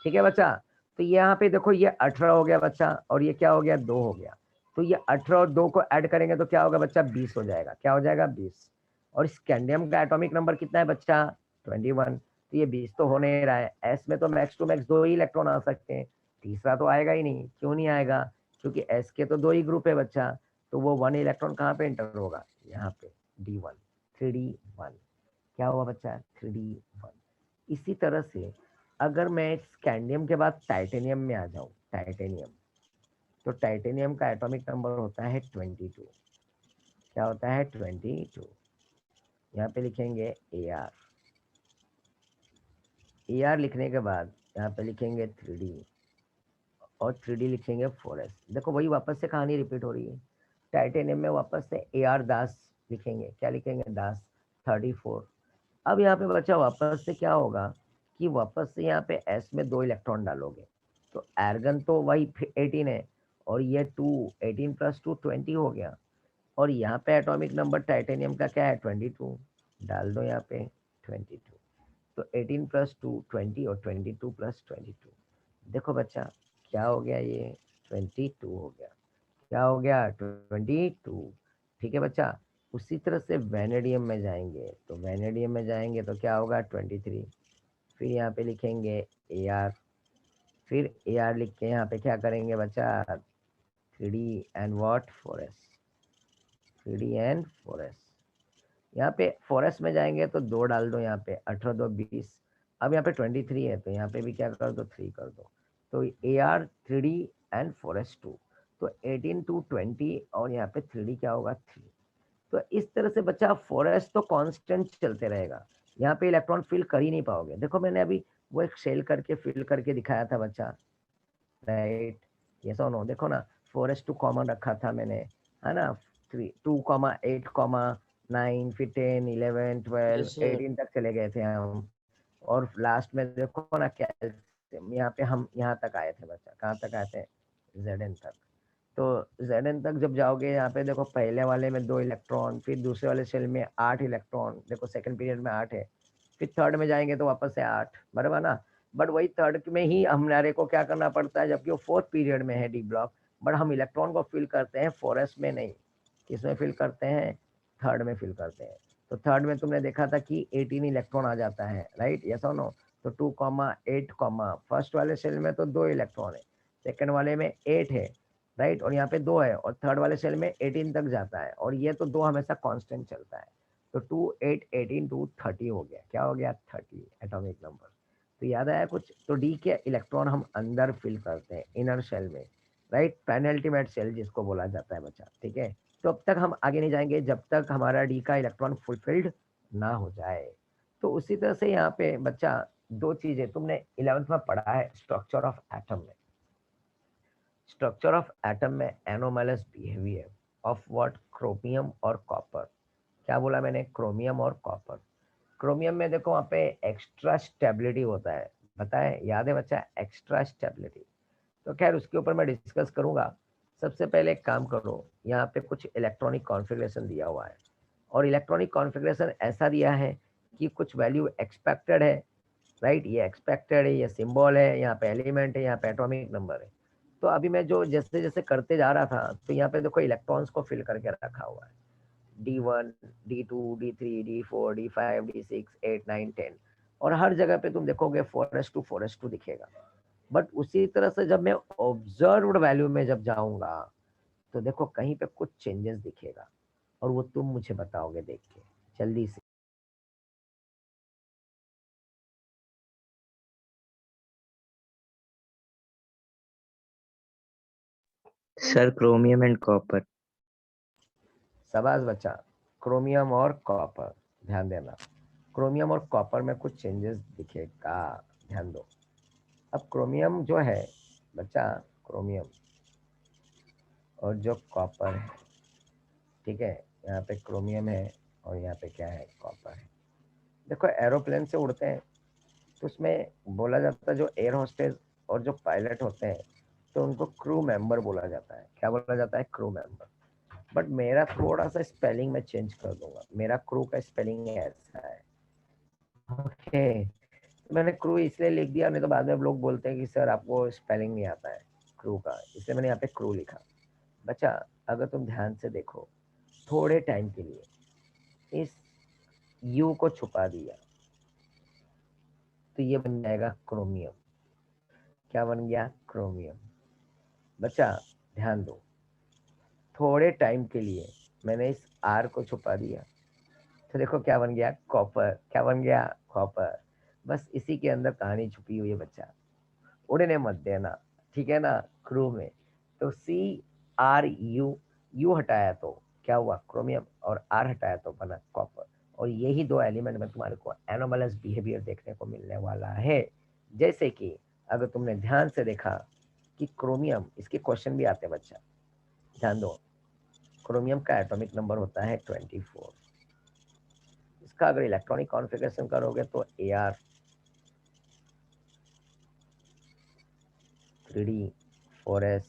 ठीक है बच्चा। तो यहाँ पे देखो ये 18 हो गया बच्चा, और ये क्या हो गया? 2 हो गया। तो ये 18 और 2 को ऐड करेंगे तो क्या होगा बच्चा? 20 हो जाएगा। क्या हो जाएगा? 20। और स्कैंडियम का एटॉमिक नंबर कितना है बच्चा? 21। तो ये 20 तो हो नहीं रहा है। एस में तो मैक्स टू मैक्स 2 ही इलेक्ट्रॉन आ सकते हैं, तीसरा तो आएगा ही नहीं। क्यों नहीं आएगा? क्योंकि एस के तो 2 ही ग्रुप है बच्चा। तो वो 1 इलेक्ट्रॉन कहाँ पे एंटर होगा? यहाँ पे D1, 3D1। क्या हुआ बच्चा? 3D1। इसी तरह से अगर मैं स्कैंडियम के बाद टाइटेनियम में आ जाऊं, टाइटेनियम, तो टाइटेनियम का एटॉमिक नंबर होता है 22। क्या होता है? 22। यहाँ पे लिखेंगे AR। AR लिखने के बाद यहाँ पे लिखेंगे 3D, और 3D लिखेंगे 4s। देखो वही वापस से कहानी रिपीट हो रही है। टाइटेनियम में वापस से AR दास लिखेंगे। क्या लिखेंगे? दास 34। अब यहाँ पे बच्चा वापस से क्या होगा कि वापस से यहाँ पे S में 2 इलेक्ट्रॉन डालोगे, तो आर्गन तो वही 18 है, और ये 2, 18 + 2 20 हो गया। और यहाँ पे एटॉमिक नंबर टाइटेनियम का क्या है? 22। डाल दो यहाँ पे 22। तो 18 + 2 20, और 22 + 22। देखो बच्चा क्या हो गया? ये 22 हो गया। क्या हो गया? 22। ठीक है बच्चा। उसी तरह से वैनेडियम में जाएंगे, तो वैनेडियम में जाएंगे तो क्या होगा? 23। फिर यहाँ पे लिखेंगे AR। फिर AR लिख के यहाँ पे क्या करेंगे बच्चा? 3D and what? 4s। 3D and 4s। यहाँ पे 4s में जाएंगे तो 2 डाल दो यहाँ पे, 18 2 20। अब यहाँ पे 23 है, तो यहाँ पे भी क्या कर दो? 3 कर दो। तो AR 3D एंड 4s2। तो 18 to 20, और यहाँ पे 3D क्या होगा? 3। तो इस तरह से बच्चा 4s तो कांस्टेंट चलते रहेगा, यहाँ पे इलेक्ट्रॉन फिल कर ही नहीं पाओगे। देखो मैंने अभी वो एक शेल करके फिल करके दिखाया था बच्चा, राइट? ये सो नो, देखो ना 4s2 कॉमन रखा था मैंने, है ना? 2,8,9, फिर 10 11 12 यस सर। 18 तक चले गए थे हम। और लास्ट में देखो ना कैल्शियम, यहाँ पे हम यहाँ तक आए थे बच्चा। कहाँ तक आए थे? Zn तक। तो Zn तक जब जाओगे, यहाँ पे देखो पहले वाले में 2 इलेक्ट्रॉन, फिर दूसरे वाले सेल में 8 इलेक्ट्रॉन, देखो सेकंड पीरियड में 8 है। फिर थर्ड में जाएंगे तो वापस से 8, बराबर ना? बट वही थर्ड में ही हमारे को क्या करना पड़ता है, जबकि वो फोर्थ पीरियड में है डी ब्लॉक, बट हम इलेक्ट्रॉन को फिल करते हैं 4s में नहीं, किसमें फिल करते हैं? थर्ड में फिल करते हैं। तो थर्ड में तुमने देखा था कि 18 इलेक्ट्रॉन आ जाता है, राइट? यस और नो? तो 2,8, फर्स्ट वाले सेल में तो 2 इलेक्ट्रॉन है, सेकंड वाले में 8 है, राइट? और यहाँ पे 2 है, और थर्ड वाले सेल में 18 तक जाता है, और ये तो 2 हमेशा कांस्टेंट चलता है। तो 2 8 18 2 30 हो गया, क्या हो गया 30 एटॉमिक नंबर। तो याद आया कुछ? तो डी के इलेक्ट्रॉन हम अंदर फिल करते हैं इनर शेल में, राइट, पेनल्टीमेट शेल जिसको बोला जाता है बच्चा, ठीक है। तो अब तक हम आगे नहीं जाएंगे जब तक हमारा डी का इलेक्ट्रॉन फुलफिल्ड ना हो जाए। तो उसी तरह से यहाँ पे बच्चा दो चीजें तुमने 11th में पढ़ा है स्ट्रक्चर ऑफ एटम में। स्ट्रक्चर ऑफ एटम में anomalous behaviour of what, chromium और कॉपर। क्या बोला मैंने? क्रोमियम और कॉपर। क्रोमियम में देखो वहाँ पे एक्स्ट्रा स्टेबिलिटी होता है, बताए, याद है बच्चा? Extra stability. तो खैर उसके ऊपर मैं डिस्कस करूंगा। सबसे पहले एक काम करो, यहाँ पे कुछ इलेक्ट्रॉनिक कॉन्फ़िगरेशन दिया हुआ है और इलेक्ट्रॉनिक कॉन्फ़िगरेशन ऐसा दिया है कि कुछ वैल्यू एक्सपेक्टेड है, राइट, ये एक्सपेक्टेड है, ये सिंबल है, यहाँ पे एलिमेंट है, यहाँ पे एटॉमिक नंबर है। तो अभी मैं जो जैसे जैसे करते जा रहा था तो यहाँ पे देखो इलेक्ट्रॉन्स को फिल करके रखा हुआ है, D1 D2 D3 D4 D5 D6 8 9 10, और हर जगह पे तुम देखोगे 4s2 4s2 दिखेगा। बट उसी तरह से जब मैं ऑब्जर्व्ड वैल्यू में जब जाऊंगा तो देखो कहीं पे कुछ चेंजेस दिखेगा और वो तुम मुझे बताओगे देख के जल्दी से। Sir chromium and copper. शाबाश बच्चा, क्रोमियम और कॉपर, ध्यान देना, क्रोमियम और कॉपर में कुछ चेंजेस दिखेगा, ध्यान दो। अब क्रोमियम जो है बच्चा, क्रोमियम और जो कॉपर है, ठीक है, यहाँ पे क्रोमियम है और यहाँ पे क्या है, कॉपर है। देखो एरोप्लेन से उड़ते हैं तो उसमें बोला जाता है जो एयर होस्टेस और जो पायलट होते हैं तो उनको क्रू मेंबर बोला जाता है। क्या बोला जाता है? Crew member. बट मेरा थोड़ा सा स्पेलिंग में चेंज कर दूंगा, मेरा क्रू का स्पेलिंग ऐसा है, ओके। तो मैंने क्रू इसलिए लिख दिया, नहीं तो बाद में लोग बोलते हैं कि सर आपको स्पेलिंग नहीं आता है क्रू का, इसलिए मैंने यहाँ पे क्रू लिखा। बच्चा अगर तुम ध्यान से देखो, थोड़े टाइम के लिए इस यू को छुपा दिया तो ये बन जाएगा क्रोमियम। क्या बन गया? क्रोमियम। बच्चा ध्यान दो, थोड़े टाइम के लिए मैंने इस आर को छुपा दिया तो देखो क्या बन गया? कॉपर। क्या बन गया? कॉपर। बस इसी के अंदर कहानी छुपी हुई है बच्चा, उड़ने मत देना, ठीक है ना। क्रू में तो CRU, यू हटाया तो क्या हुआ? क्रोमियम, और आर हटाया तो बना कॉपर। और यही दो एलिमेंट में तुम्हारे को एनोमलस बिहेवियर देखने को मिलने वाला है। जैसे कि अगर तुमने ध्यान से देखा कि क्रोमियम, इसके क्वेश्चन भी आते हैं बच्चा, ध्यान दो, क्रोमियम का एटॉमिक नंबर होता है 24। इसका अगर इलेक्ट्रॉनिक कॉन्फ़िगरेशन करोगे तो AR 3D 4s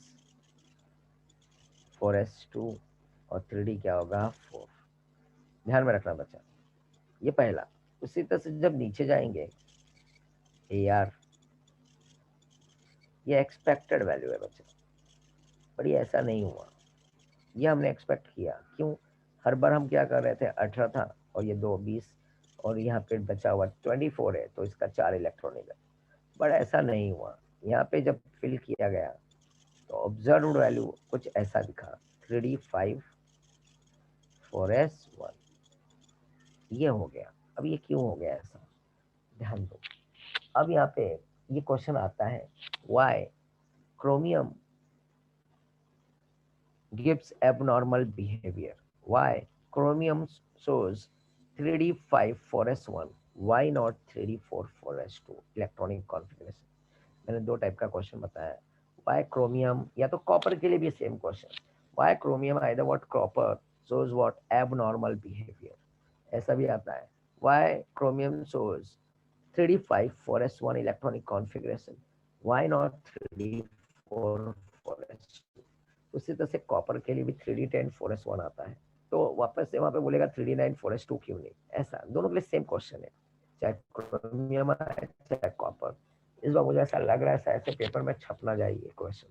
4s2 और 3D क्या होगा? 4। ध्यान में रखना बच्चा, ये पहला। उसी तरह से जब नीचे जाएंगे AR, ये एक्सपेक्टेड वैल्यू है बच्चा, पर ये ऐसा नहीं हुआ, ये हमने एक्सपेक्ट किया। क्यों? हर बार हम क्या कर रहे थे, 18 था और ये 2 20 और यहाँ पे बचा हुआ 24 है तो इसका 4 इलेक्ट्रॉन है। बट ऐसा नहीं हुआ, यहाँ पे जब फिल किया गया तो ऑब्जर्व्ड वैल्यू कुछ ऐसा दिखा, 3D 5 4s 1, ये हो गया। अब ये क्यों हो गया ऐसा, ध्यान दो। अब यहाँ पे ये क्वेश्चन आता है, why chromium gives abnormal behavior, why chromium shows 3D 5 4s1, why not 3D 4 4s2 electronic configuration. मैंने दो टाइप का क्वेश्चन बताया, why chromium, या तो कॉपर के लिए भी same question, why chromium either what copper shows what abnormal behavior, ऐसा भी आता है, why chromium shows 3D 5 4s1 electronic configuration, why not 3D 4 4s2। उसी तरह से कॉपर के लिए भी 3D10 4s1 आता है, तो वापस से वहां पे बोलेगा 3D9 4s2 क्यों नहीं, ऐसा दोनों के लिए सेम क्वेश्चन है, चाहे क्रोमियम है चाहे कॉपर। इस बार मुझे ऐसा लग रहा है शायद से पेपर में छपना चाहिए क्वेश्चन,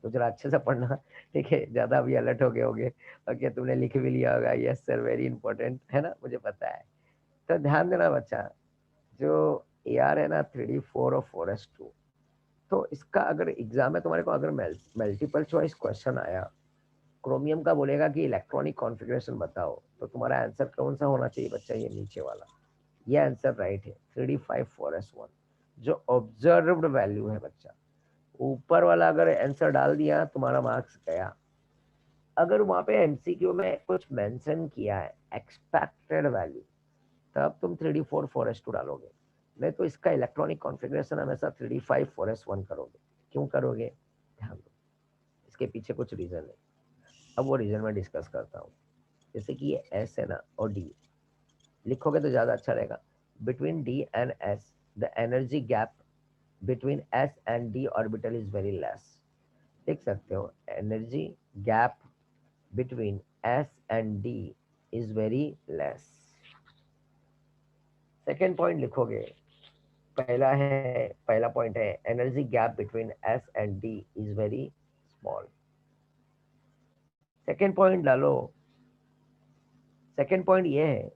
तो जरा अच्छे से पढ़ना, ठीक है। ज्यादा अभी अलर्ट हो गए होगे और क्या तुमने लिख भी लिया होगा, यस सर वेरी इंपॉर्टेंट है ना, मुझे पता है। तो ध्यान देना बच्चा, जो AR है ना 3D 4 और 4s2, तो इसका अगर एग्जाम में तुम्हारे को अगर मल्टीपल चॉइस क्वेश्चन आया क्रोमियम का बोलेगा कि इलेक्ट्रॉनिक कॉन्फ़िगरेशन बताओ, तो तुम्हारा आंसर कौन सा होना चाहिए बच्चा? ये नीचे वाला, ये आंसर राइट है 3d5 4s1 जो ऑब्जर्व्ड वैल्यू है बच्चा। ऊपर वाला अगर आंसर डाल दिया तुम्हारा मार्क्स गया। अगर वहां पे एमसीक्यू में कुछ मेंशन किया है एक्सपेक्टेड वैल्यू, तब तुम 3d4 4s2 डालोगे, नहीं तो इसका इलेक्ट्रॉनिक कॉन्फ़िगरेशन हमेशा 3d5 4s1 करोगे। क्यों करोगे? ध्यान दो, इसके पीछे कुछ रीजन है। अब वो रीजन मैं डिस्कस करता हूँ। जैसे कि ये एस है ना और डी, लिखोगे तो ज्यादा अच्छा रहेगा। Between D and S the energy gap between S and D orbital is very less. लिख सकते हो energy gap between S and D is very less. Second point लिखोगे, पहला पॉइंट है energy gap between S and D is very small. Second point डालो, सेकेंड पॉइंट ये है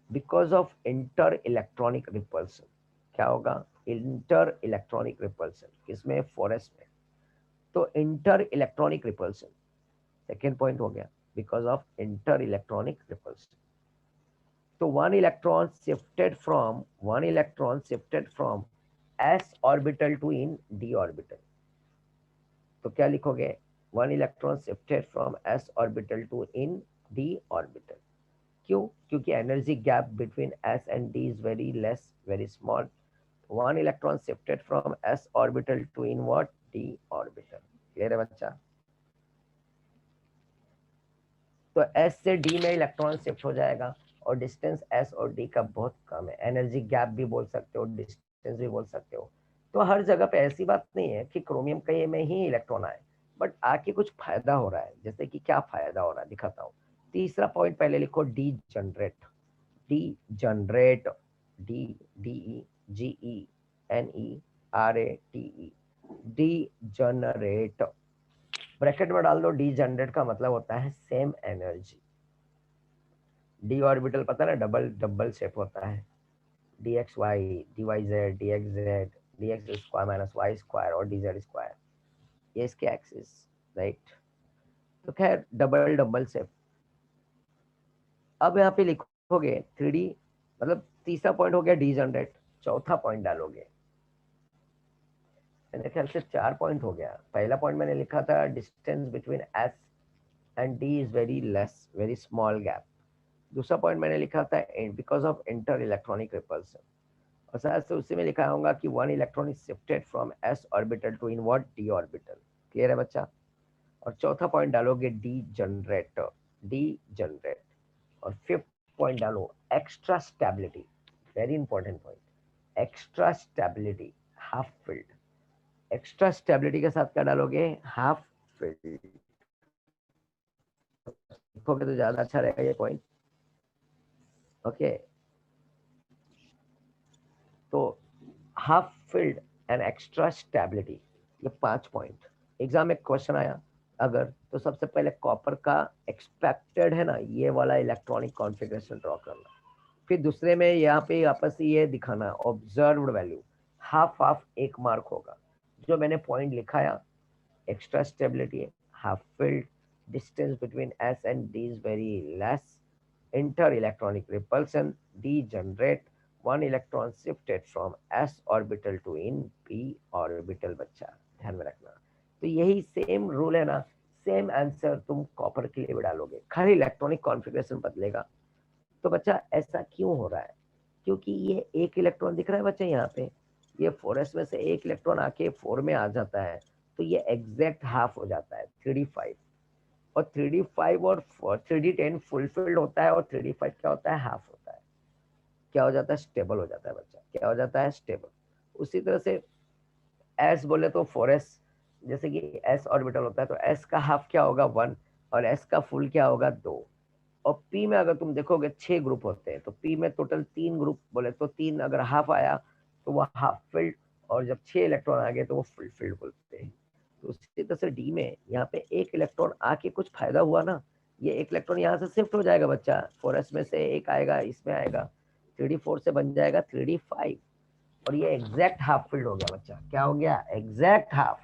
because of inter electronic repulsion. क्या होगा? Inter electronic repulsion. किसमें? फॉरेस्ट में। तो inter electronic repulsion second point हो गया, because of inter electronic repulsion. तो one electron shifted from s orbital to in d orbital। तो क्या लिखोगे? one electron shifted from s orbital to in d orbital। क्यों? क्योंकि energy gap between s and d is very less, very small। one electron shifted from s orbital to in what? d orbital। Clear है बच्चा? तो s से d में इलेक्ट्रॉन शिफ्ट हो जाएगा और डिस्टेंस s और d का बहुत कम है। एनर्जी गैप भी बोल सकते हो, डिस्टेंस भी बोल सकते हो। तो हर जगह पे ऐसी बात नहीं है कि क्रोमियम के में ही इलेक्ट्रॉन आए, बट आके कुछ फायदा हो रहा है। जैसे कि क्या फायदा हो रहा है दिखाता हूँ। तीसरा पॉइंट पहले लिखो, degenerate. Degenerate, D D E G E N E R A T E, degenerate. Bracket में डाल दो, डी जनरेट का मतलब होता है सेम एनर्जी। डी ऑर्बिटल पता है ना, डबल डबल शेप होता है, D X Y, D Y Z, D X Z, D X square minus Y square और डी जेड स्क्वायर, ये इसके एक्सिस, राइट। तो खैर डबल डबल शेप। अब यहाँ पे लिखोगे 3D, मतलब तीसरा पॉइंट हो गया डी जनरेट। चौथा पॉइंट डालोगे, मेरे ख्याल से 4 पॉइंट हो गया। पहला पॉइंट मैंने लिखा था distance between S and D is very less, very small gap. दूसरा पॉइंट मैंने लिखा था because of inter electronic repulsion, और शायद से उसी में लिखा होगा कि one electron is shifted from S orbital to in what? D orbital. Clear है बच्चा? और चौथा पॉइंट डालोगे डी जनरेट, डी जनरेट। और फिफ्थ पॉइंट डालो extra stability, very important point, extra stability, half filled. Extra stability के साथ क्या डालोगे? Half field. लिखोगे तो ज्यादा अच्छा रहेगा ये पॉइंट। ओके, तो half field and extra stability, ये 5 पॉइंट। एग्जाम में क्वेश्चन आया अगर, तो सबसे पहले कॉपर का एक्सपेक्टेड है ना ये वाला इलेक्ट्रॉनिक कॉन्फ़िगरेशन ड्रॉ करना, फिर दूसरे में यहाँ पे वापस ये दिखाना observed value. Half half 1 mark होगा। जो मैंने पॉइंट लिखाया, extra stability, half field, distance between S and D is very less, inter electronic repulsion, D generate, one electron shifted from s orbital to in p orbital। बच्चा ध्यान में रखना। तो यही सेम रूल है ना, सेम आंसर तुम कॉपर के लिए भी डालोगे, खाली इलेक्ट्रॉनिक कॉन्फ़िगरेशन बदलेगा। तो बच्चा ऐसा क्यों हो रहा है? क्योंकि ये एक इलेक्ट्रॉन दिख रहा है बच्चा यहाँ पे, ये 4s में से एक इलेक्ट्रॉन आके 4 में आ जाता है, तो ये एग्जैक्ट हाफ हो जाता है 3d5। और 3d5 और 3d10 फुलफिल्ड होता है, और 3d5 क्या होता है? हाफ होता है। क्या हो जाता है? स्टेबल हो जाता है बच्चा। क्या हो जाता है? स्टेबल। उसी तरह से s बोले तो 4s, जैसे कि s ऑर्बिटल होता है तो s का हाफ क्या होगा? 1, और s का फुल क्या होगा? 2। और p में अगर तुम देखोगे 6 ग्रुप होते हैं, तो p में टोटल 3 ग्रुप बोले तो 3 अगर हाफ आया तो वो हाफ फिल्ड, और जब 6 इलेक्ट्रॉन आ गए तो वो फुल फिल्ड बोलते हैं। तो उसी तरह से डी में यहाँ पे एक इलेक्ट्रॉन आके कुछ फायदा हुआ ना, ये एक इलेक्ट्रॉन यहाँ से शिफ्ट हो जाएगा बच्चा, 4s में से एक आएगा, इसमें आएगा, 3d4 से बन जाएगा 3d5, और ये एग्जैक्ट हाफ फील्ड हो गया बच्चा। क्या हो गया? Exact half.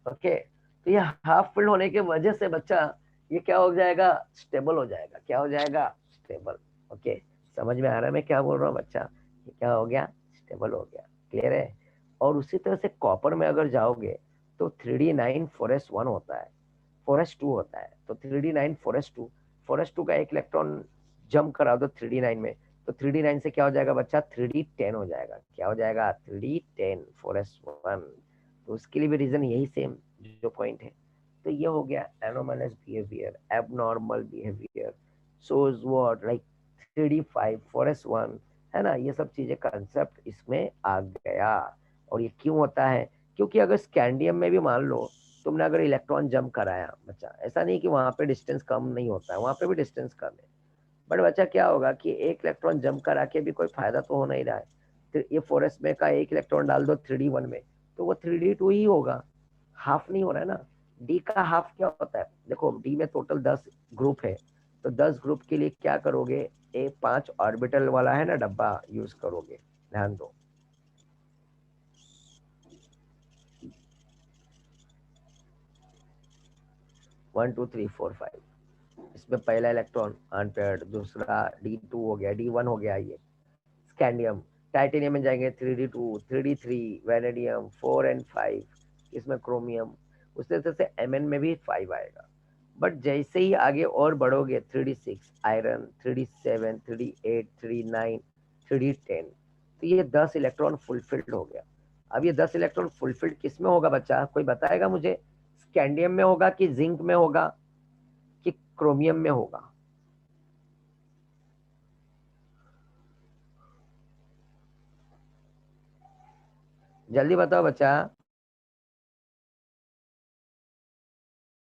ओके, तो ये हाफ फील्ड होने के वजह से बच्चा ये क्या हो जाएगा, स्टेबल हो जाएगा। क्या हो जाएगा, स्टेबल। ओके, समझ में आ रहा है मैं क्या बोल रहा हूँ बच्चा? ये क्या हो गया, स्टेबल हो गया। क्लियर है? और उसी तरह से कॉपर में अगर जाओगे तो 3d9 4s1 होता है, 4s2 होता है। तो 3d9 4s2, 4s2 का एक इलेक्ट्रॉन जंप करा दो 3d9 में, तो 3d9 से क्या हो जाएगा बच्चा, 3d10 हो जाएगा। क्या हो जाएगा, 3d10 4s1। तो उसके लिए भी रीजन यही सेम जो पॉइंट है। तो ये हो गया anomalous behaviour, abnormal behaviour, shows what like 3d5 4s1, है ना। ये सब चीजें कंसेप्ट इसमें आ गया। और ये क्यों होता है, क्योंकि अगर स्कैंडियम में भी मान लो तुमने अगर इलेक्ट्रॉन जंप कराया बच्चा, ऐसा नहीं कि वहां पे डिस्टेंस कम नहीं होता है, वहां पे भी डिस्टेंस कम है। बट बच्चा क्या होगा कि एक इलेक्ट्रॉन जंप करा के भी कोई फायदा तो हो नहीं रहा है। तो ये 4s में का एक इलेक्ट्रॉन डाल दो 3d1 में, तो वो 3d2 ही होगा, हाफ नहीं हो रहा है ना। डी का हाफ क्या होता है, देखो डी में टोटल 10 ग्रुप है, तो 10 ग्रुप के लिए क्या करोगे, ए 5 ऑर्बिटल वाला है ना डब्बा यूज करोगे। ध्यान दो, 1 2 3 4 5, इसमें पहला इलेक्ट्रॉन अनपेयर्ड, दूसरा D2 हो गया, D1 हो गया ये स्कैंडियम। टाइटेनियम में जाएंगे 3d2 3d3, वेनेडियम 4 and 5, इसमें क्रोमियम। उसी तरह से Mn में भी 5 आएगा। बट जैसे ही आगे और बढ़ोगे 3d6 iron, 3d7 3d8 3d9 3d10, तो ये 10 इलेक्ट्रॉन फुलफिल्ड हो गया। अब ये 10 इलेक्ट्रॉन फुलफिल्ड किस में होगा बच्चा, कोई बताएगा मुझे? स्कैंडियम में होगा कि जिंक में होगा कि क्रोमियम में होगा? जल्दी बताओ बच्चा,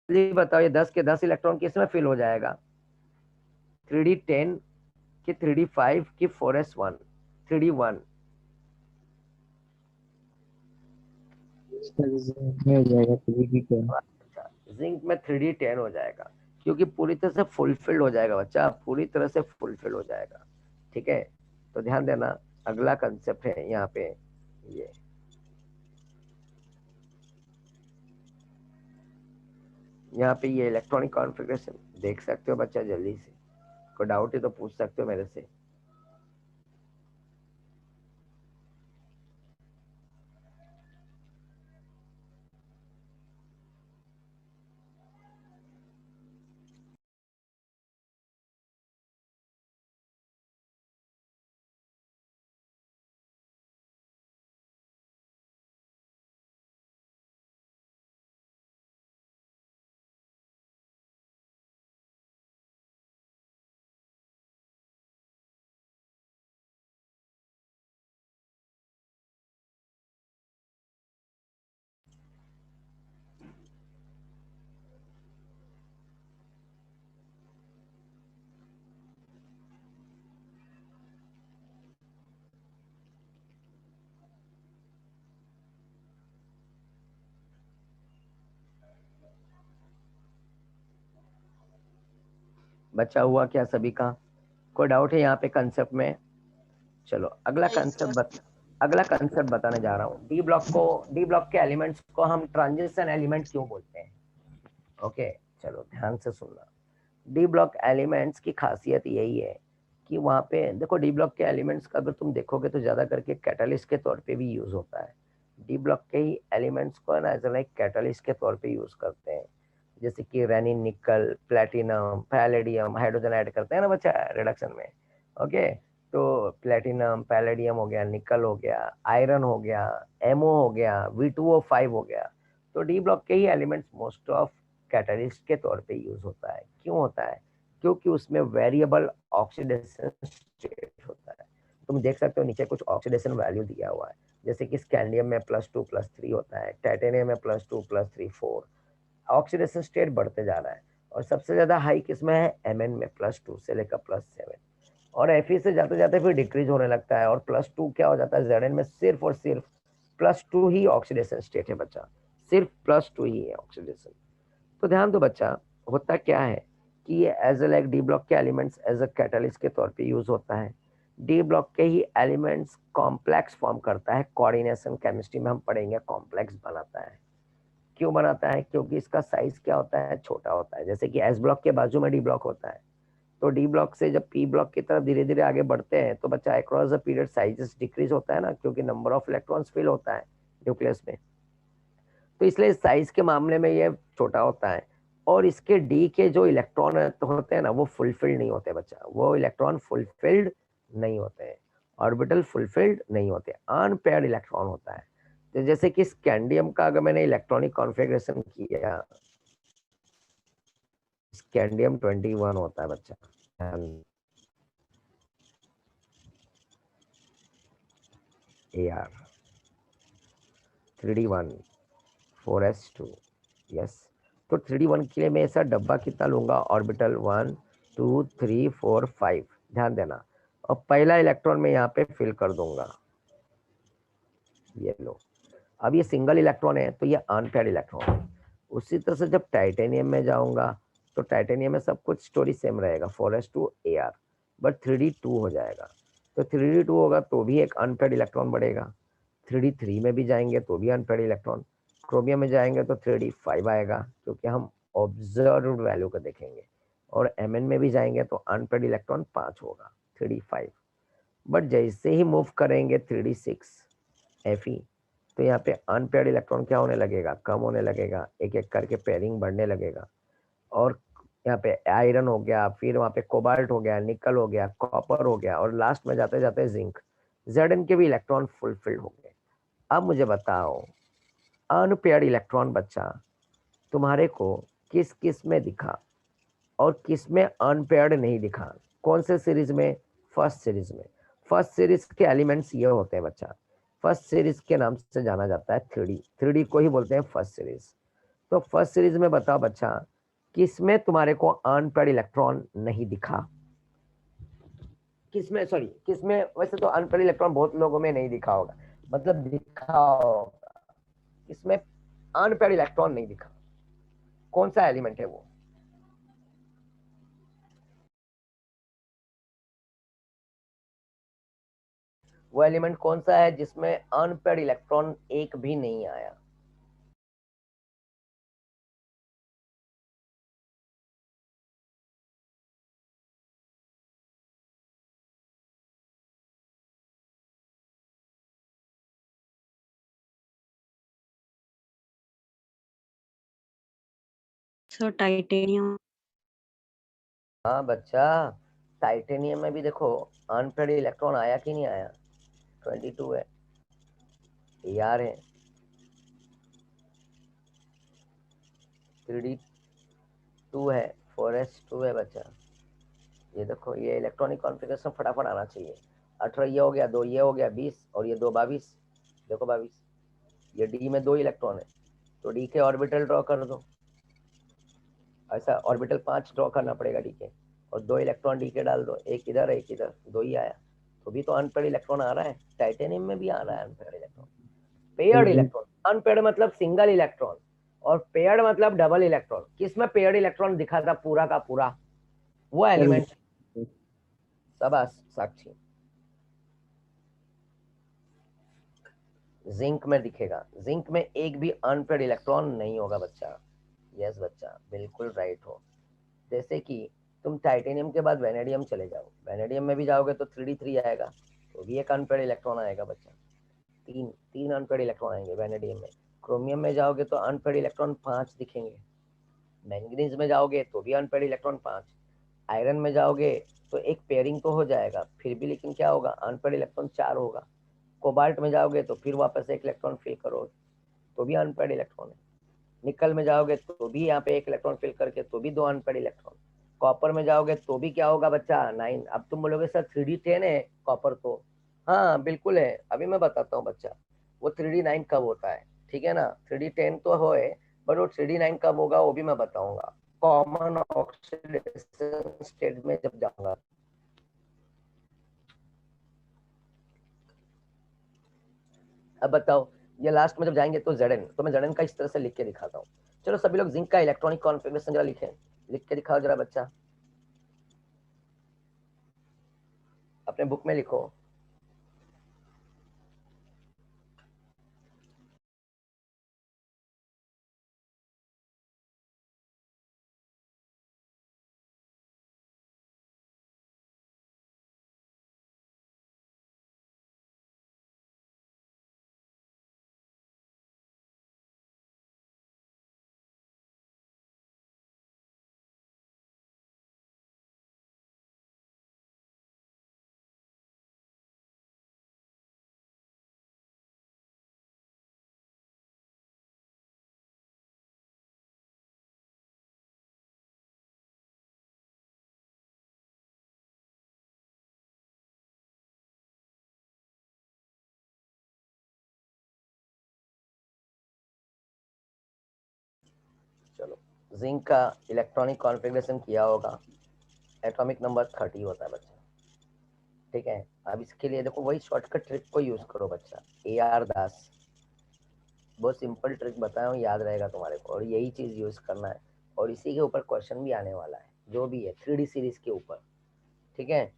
जल्दी बताओ। ये 10 के 10 इलेक्ट्रॉन किस में फिल हो जाएगा, 3d10 कि 3d5 कि 4s1, 3d1? में हो जाएगा 3d10। अच्छा, जिंक में 3d10 हो जाएगा, क्योंकि पूरी तरह से फुलफिल्ड हो जाएगा बच्चा, पूरी तरह से फुलफिल हो जाएगा। ठीक है, तो ध्यान देना, अगला कंसेप्ट है यहाँ पे ये। यहाँ पे ये इलेक्ट्रॉनिक कॉन्फ़िगरेशन देख सकते हो बच्चा, जल्दी से कोई डाउट है तो पूछ सकते हो मेरे से। बच्चा हुआ क्या सभी का, कोई डाउट है यहाँ पे कंसेप्ट में? चलो अगला कंसेप्ट बताने जा रहा हूँ। डी ब्लॉक को, डी ब्लॉक के एलिमेंट्स को हम ट्रांजिशन एलिमेंट क्यों बोलते हैं? ओके, चलो ध्यान से सुनना। डी ब्लॉक एलिमेंट्स की खासियत यही है कि वहाँ पे देखो, डी ब्लॉक के एलिमेंट्स का अगर तुम देखोगे तो ज्यादा करके कैटलिस्ट के तौर पे भी यूज होता है। डी ब्लॉक के ही एलिमेंट्स को ना एज लाइक कैटलिस्ट के तौर पे यूज करते हैं, जैसे कि रेनिन, निकल, प्लेटिनम, पैलेडियम, हाइड्रोजन ऐड करते हैं ना बच्चा रिडक्शन में। ओके, तो प्लेटिनम पैलेडियम हो गया, निकल हो गया, आयरन हो गया, एमओ हो गया, V2O5 हो गया। तो डी ब्लॉक के ही एलिमेंट्स मोस्ट ऑफ कैटलिस्ट के तौर पे यूज होता है। क्यों होता है? क्योंकि उसमें वेरिएबल ऑक्सीडेशन स्टेट होता है। तुम देख सकते हो नीचे कुछ ऑक्सीडेशन वैल्यू दिया हुआ है, जैसे कि स्कैंडियम में +2 +3 होता है, टाइटेनियम में +2 +3 4, ऑक्सीडेशन स्टेट बढ़ते जा रहा है। और सबसे ज्यादा हाई किसमें है, Mn में +2 से लेकर +7, और Fe से जाते जाते फिर डिक्रीज होने लगता है, और +2 क्या हो जाता है, Zn में सिर्फ और सिर्फ +2 ही ऑक्सीडेशन स्टेट है बच्चा, सिर्फ +2 ही है ऑक्सीडेशन। तो ध्यान दो बच्चा, होता क्या है कि ये as a like D block के एलिमेंट्स एज अ कैटलिस्ट के तौर पे यूज होता है। डी ब्लॉक के ही एलिमेंट्स कॉम्प्लेक्स फॉर्म करता है, कोऑर्डिनेशन केमिस्ट्री में हम पढ़ेंगे, कॉम्प्लेक्स बनाता है। क्यों बनाता है? क्योंकि इसका साइज क्या होता है, छोटा होता है। जैसे कि एस ब्लॉक के बाजू में डी ब्लॉक होता है, तो डी ब्लॉक से जब पी ब्लॉक की तरफ धीरे धीरे आगे बढ़ते हैं तो बच्चा across the period sizes decrease होता है ना, क्योंकि नंबर ऑफ इलेक्ट्रॉन्स फिल होता है न्यूक्लियस में, तो इसलिए साइज के मामले में ये छोटा होता है। और इसके डी के जो इलेक्ट्रॉन होते हैं ना, वो फुलफिल्ड नहीं होते बच्चा, वो इलेक्ट्रॉन फुलफिल्ड नहीं होते हैं, ऑर्बिटल फुलफिल्ड नहीं होते, अनपेयर्ड इलेक्ट्रॉन होता है। तो जैसे कि स्कैंडियम का अगर मैंने इलेक्ट्रॉनिक कॉन्फ़िगरेशन किया, स्कैंडियम 21 होता है बच्चा, AR 3D1 4s2, यस। तो 3D1 के लिए मैं ऐसा डब्बा कितना लूंगा, ऑर्बिटल 1 2 3 4 5, ध्यान देना। और पहला इलेक्ट्रॉन मैं यहाँ पे फिल कर दूंगा, ये लो। अब ये सिंगल इलेक्ट्रॉन है तो ये अनपेयर्ड इलेक्ट्रॉन है। उसी तरह से जब टाइटेनियम में जाऊंगा तो टाइटेनियम में सब कुछ स्टोरी सेम रहेगा, 4s2 AR, बट 3D2 हो जाएगा। तो 3D2 होगा तो भी एक अनपेयर्ड इलेक्ट्रॉन बढ़ेगा। 3D3 में भी जाएंगे तो भी अनपेयर्ड इलेक्ट्रॉन। क्रोमियम में जाएंगे तो 3D5 आएगा, क्योंकि हम ऑब्जर्व्ड वैल्यू को देखेंगे। और Mn में भी जाएंगे तो अनपेयर्ड इलेक्ट्रॉन 5 होगा, 3D5। बट जैसे ही मूव करेंगे 3D6 Fe, तो यहाँ पे अनपेयर्ड इलेक्ट्रॉन क्या होने लगेगा, कम होने लगेगा, एक एक करके पेयरिंग बढ़ने लगेगा। और यहाँ पे आयरन हो गया, फिर वहाँ पे कोबाल्ट हो गया, निकल हो गया, कॉपर हो गया, और लास्ट में जाते जाते जिंक, Zn के भी इलेक्ट्रॉन फुलफिल्ड हो गए। अब मुझे बताओ, अनपेयर्ड इलेक्ट्रॉन बच्चा तुम्हारे को किस किस में दिखा और किस में अनपेयर्ड नहीं दिखा? कौन से सीरीज में? फर्स्ट सीरीज में। फर्स्ट सीरीज के एलिमेंट्स ये होते हैं बच्चा, फर्स्ट सीरीज के नाम से जाना जाता है 3D, 3D को ही बोलते हैं फर्स्ट सीरीज। तो फर्स्ट सीरीज में बताओ बच्चा, किसमें तुम्हारे को अनपेयर्ड इलेक्ट्रॉन नहीं दिखा? किसमें, सॉरी किसमें, वैसे तो अनपेयर्ड इलेक्ट्रॉन बहुत लोगों में नहीं दिखा होगा, मतलब दिखा होगा, इसमें अनपेयर्ड इलेक्ट्रॉन नहीं दिखा। कौन सा एलिमेंट है वो? वो एलिमेंट कौन सा है जिसमें अनपेयर्ड इलेक्ट्रॉन एक भी नहीं आया? Sir titanium. हाँ बच्चा, टाइटेनियम में भी देखो अनपेयर्ड इलेक्ट्रॉन आया कि नहीं आया? 22 है, AR है, 3D2 है, 4s2 है बच्चा। ये देखो, ये इलेक्ट्रॉनिक कॉन्फ़िगरेशन फटाफट आना चाहिए। 18 ये हो गया, 2 ये हो गया, 20, और ये 2 22, देखो 22। ये डी में 2 इलेक्ट्रॉन है, तो डी के ऑर्बिटल ड्रॉ कर दो। ऐसा ऑर्बिटल 5 ड्रॉ करना पड़ेगा डी के, और 2 इलेक्ट्रॉन डी के डाल दो, एक इधर एक इधर, 2 ही आया, तो भी तो अनपेयर्ड इलेक्ट्रॉन आ रहा है। टाइटेनियम में भी आ रहा है unpaired electron. Paired electron, unpaired मतलब सिंगल इलेक्ट्रॉन, और पेयर्ड मतलब डबल इलेक्ट्रॉन। किसमें पेयर्ड इलेक्ट्रॉन दिखा था पूरा का पूरा? वो एलिमेंट, शाबाश साक्षी, जिंक में दिखेगा। जिंक में एक भी अनपेयर्ड इलेक्ट्रॉन नहीं होगा बच्चा। यस बच्चा, बिल्कुल राइट हो। जैसे कि तुम टाइटेनियम के बाद वेनेडियम चले जाओ, वेनेडियम में भी जाओगे तो 3D3 आएगा, तो भी एक अनपेयर्ड इलेक्ट्रॉन आएगा बच्चा। तीन तीन अनपेयर्ड इलेक्ट्रॉन आएंगे वेनेडियम में। क्रोमियम में जाओगे तो अनपेयर्ड इलेक्ट्रॉन 5 दिखेंगे। मैंगनीज में जाओगे तो भी अनपेयर्ड इलेक्ट्रॉन 5। आयरन में जाओगे तो एक पेयरिंग तो हो जाएगा, फिर भी लेकिन क्या होगा, अनपेयर्ड इलेक्ट्रॉन 4 होगा। कोबाल्ट में जाओगे तो फिर वापस एक इलेक्ट्रॉन फिल करो, तो भी अनपेयर्ड इलेक्ट्रॉन है। निकल में जाओगे तो भी यहाँ पे एक इलेक्ट्रॉन फिल करके, तो भी 2 अनपेयर्ड इलेक्ट्रॉन। कॉपर में जाओगे तो भी क्या होगा बच्चा, 9। अब तुम बोलोगे सर 3D10 है कॉपर तो, हाँ बिल्कुल है, अभी मैं बताता हूँ बच्चा, वो 3D9 कब होता है, ठीक है ना। 3D10 तो हो, बट वो 3D9 कब होगा वो भी मैं बताऊंगा, कॉमन ऑक्सीडेशन स्टेट में जब जाऊंगा। अब बताओ, ये लास्ट में जब जाएंगे तो Zn, तो मैं Zn का इस तरह से लिख के दिखाता हूँ। चलो सभी लोग जिंक का इलेक्ट्रॉनिक कॉन्फ़िगरेशन जरा लिखें, लिख के दिखाओ जरा बच्चा, अपने बुक में लिखो। जिंक का इलेक्ट्रॉनिक कॉन्फ़िगरेशन किया होगा, एटॉमिक नंबर 30 होता है बच्चा, ठीक है। अब इसके लिए देखो वही शॉर्टकट ट्रिक को यूज करो बच्चा, AR दास, बहुत सिंपल ट्रिक बताया हूँ, याद रहेगा तुम्हारे को, और यही चीज यूज करना है, और इसी के ऊपर क्वेश्चन भी आने वाला है, जो भी है 3D सीरीज के ऊपर, ठीक है।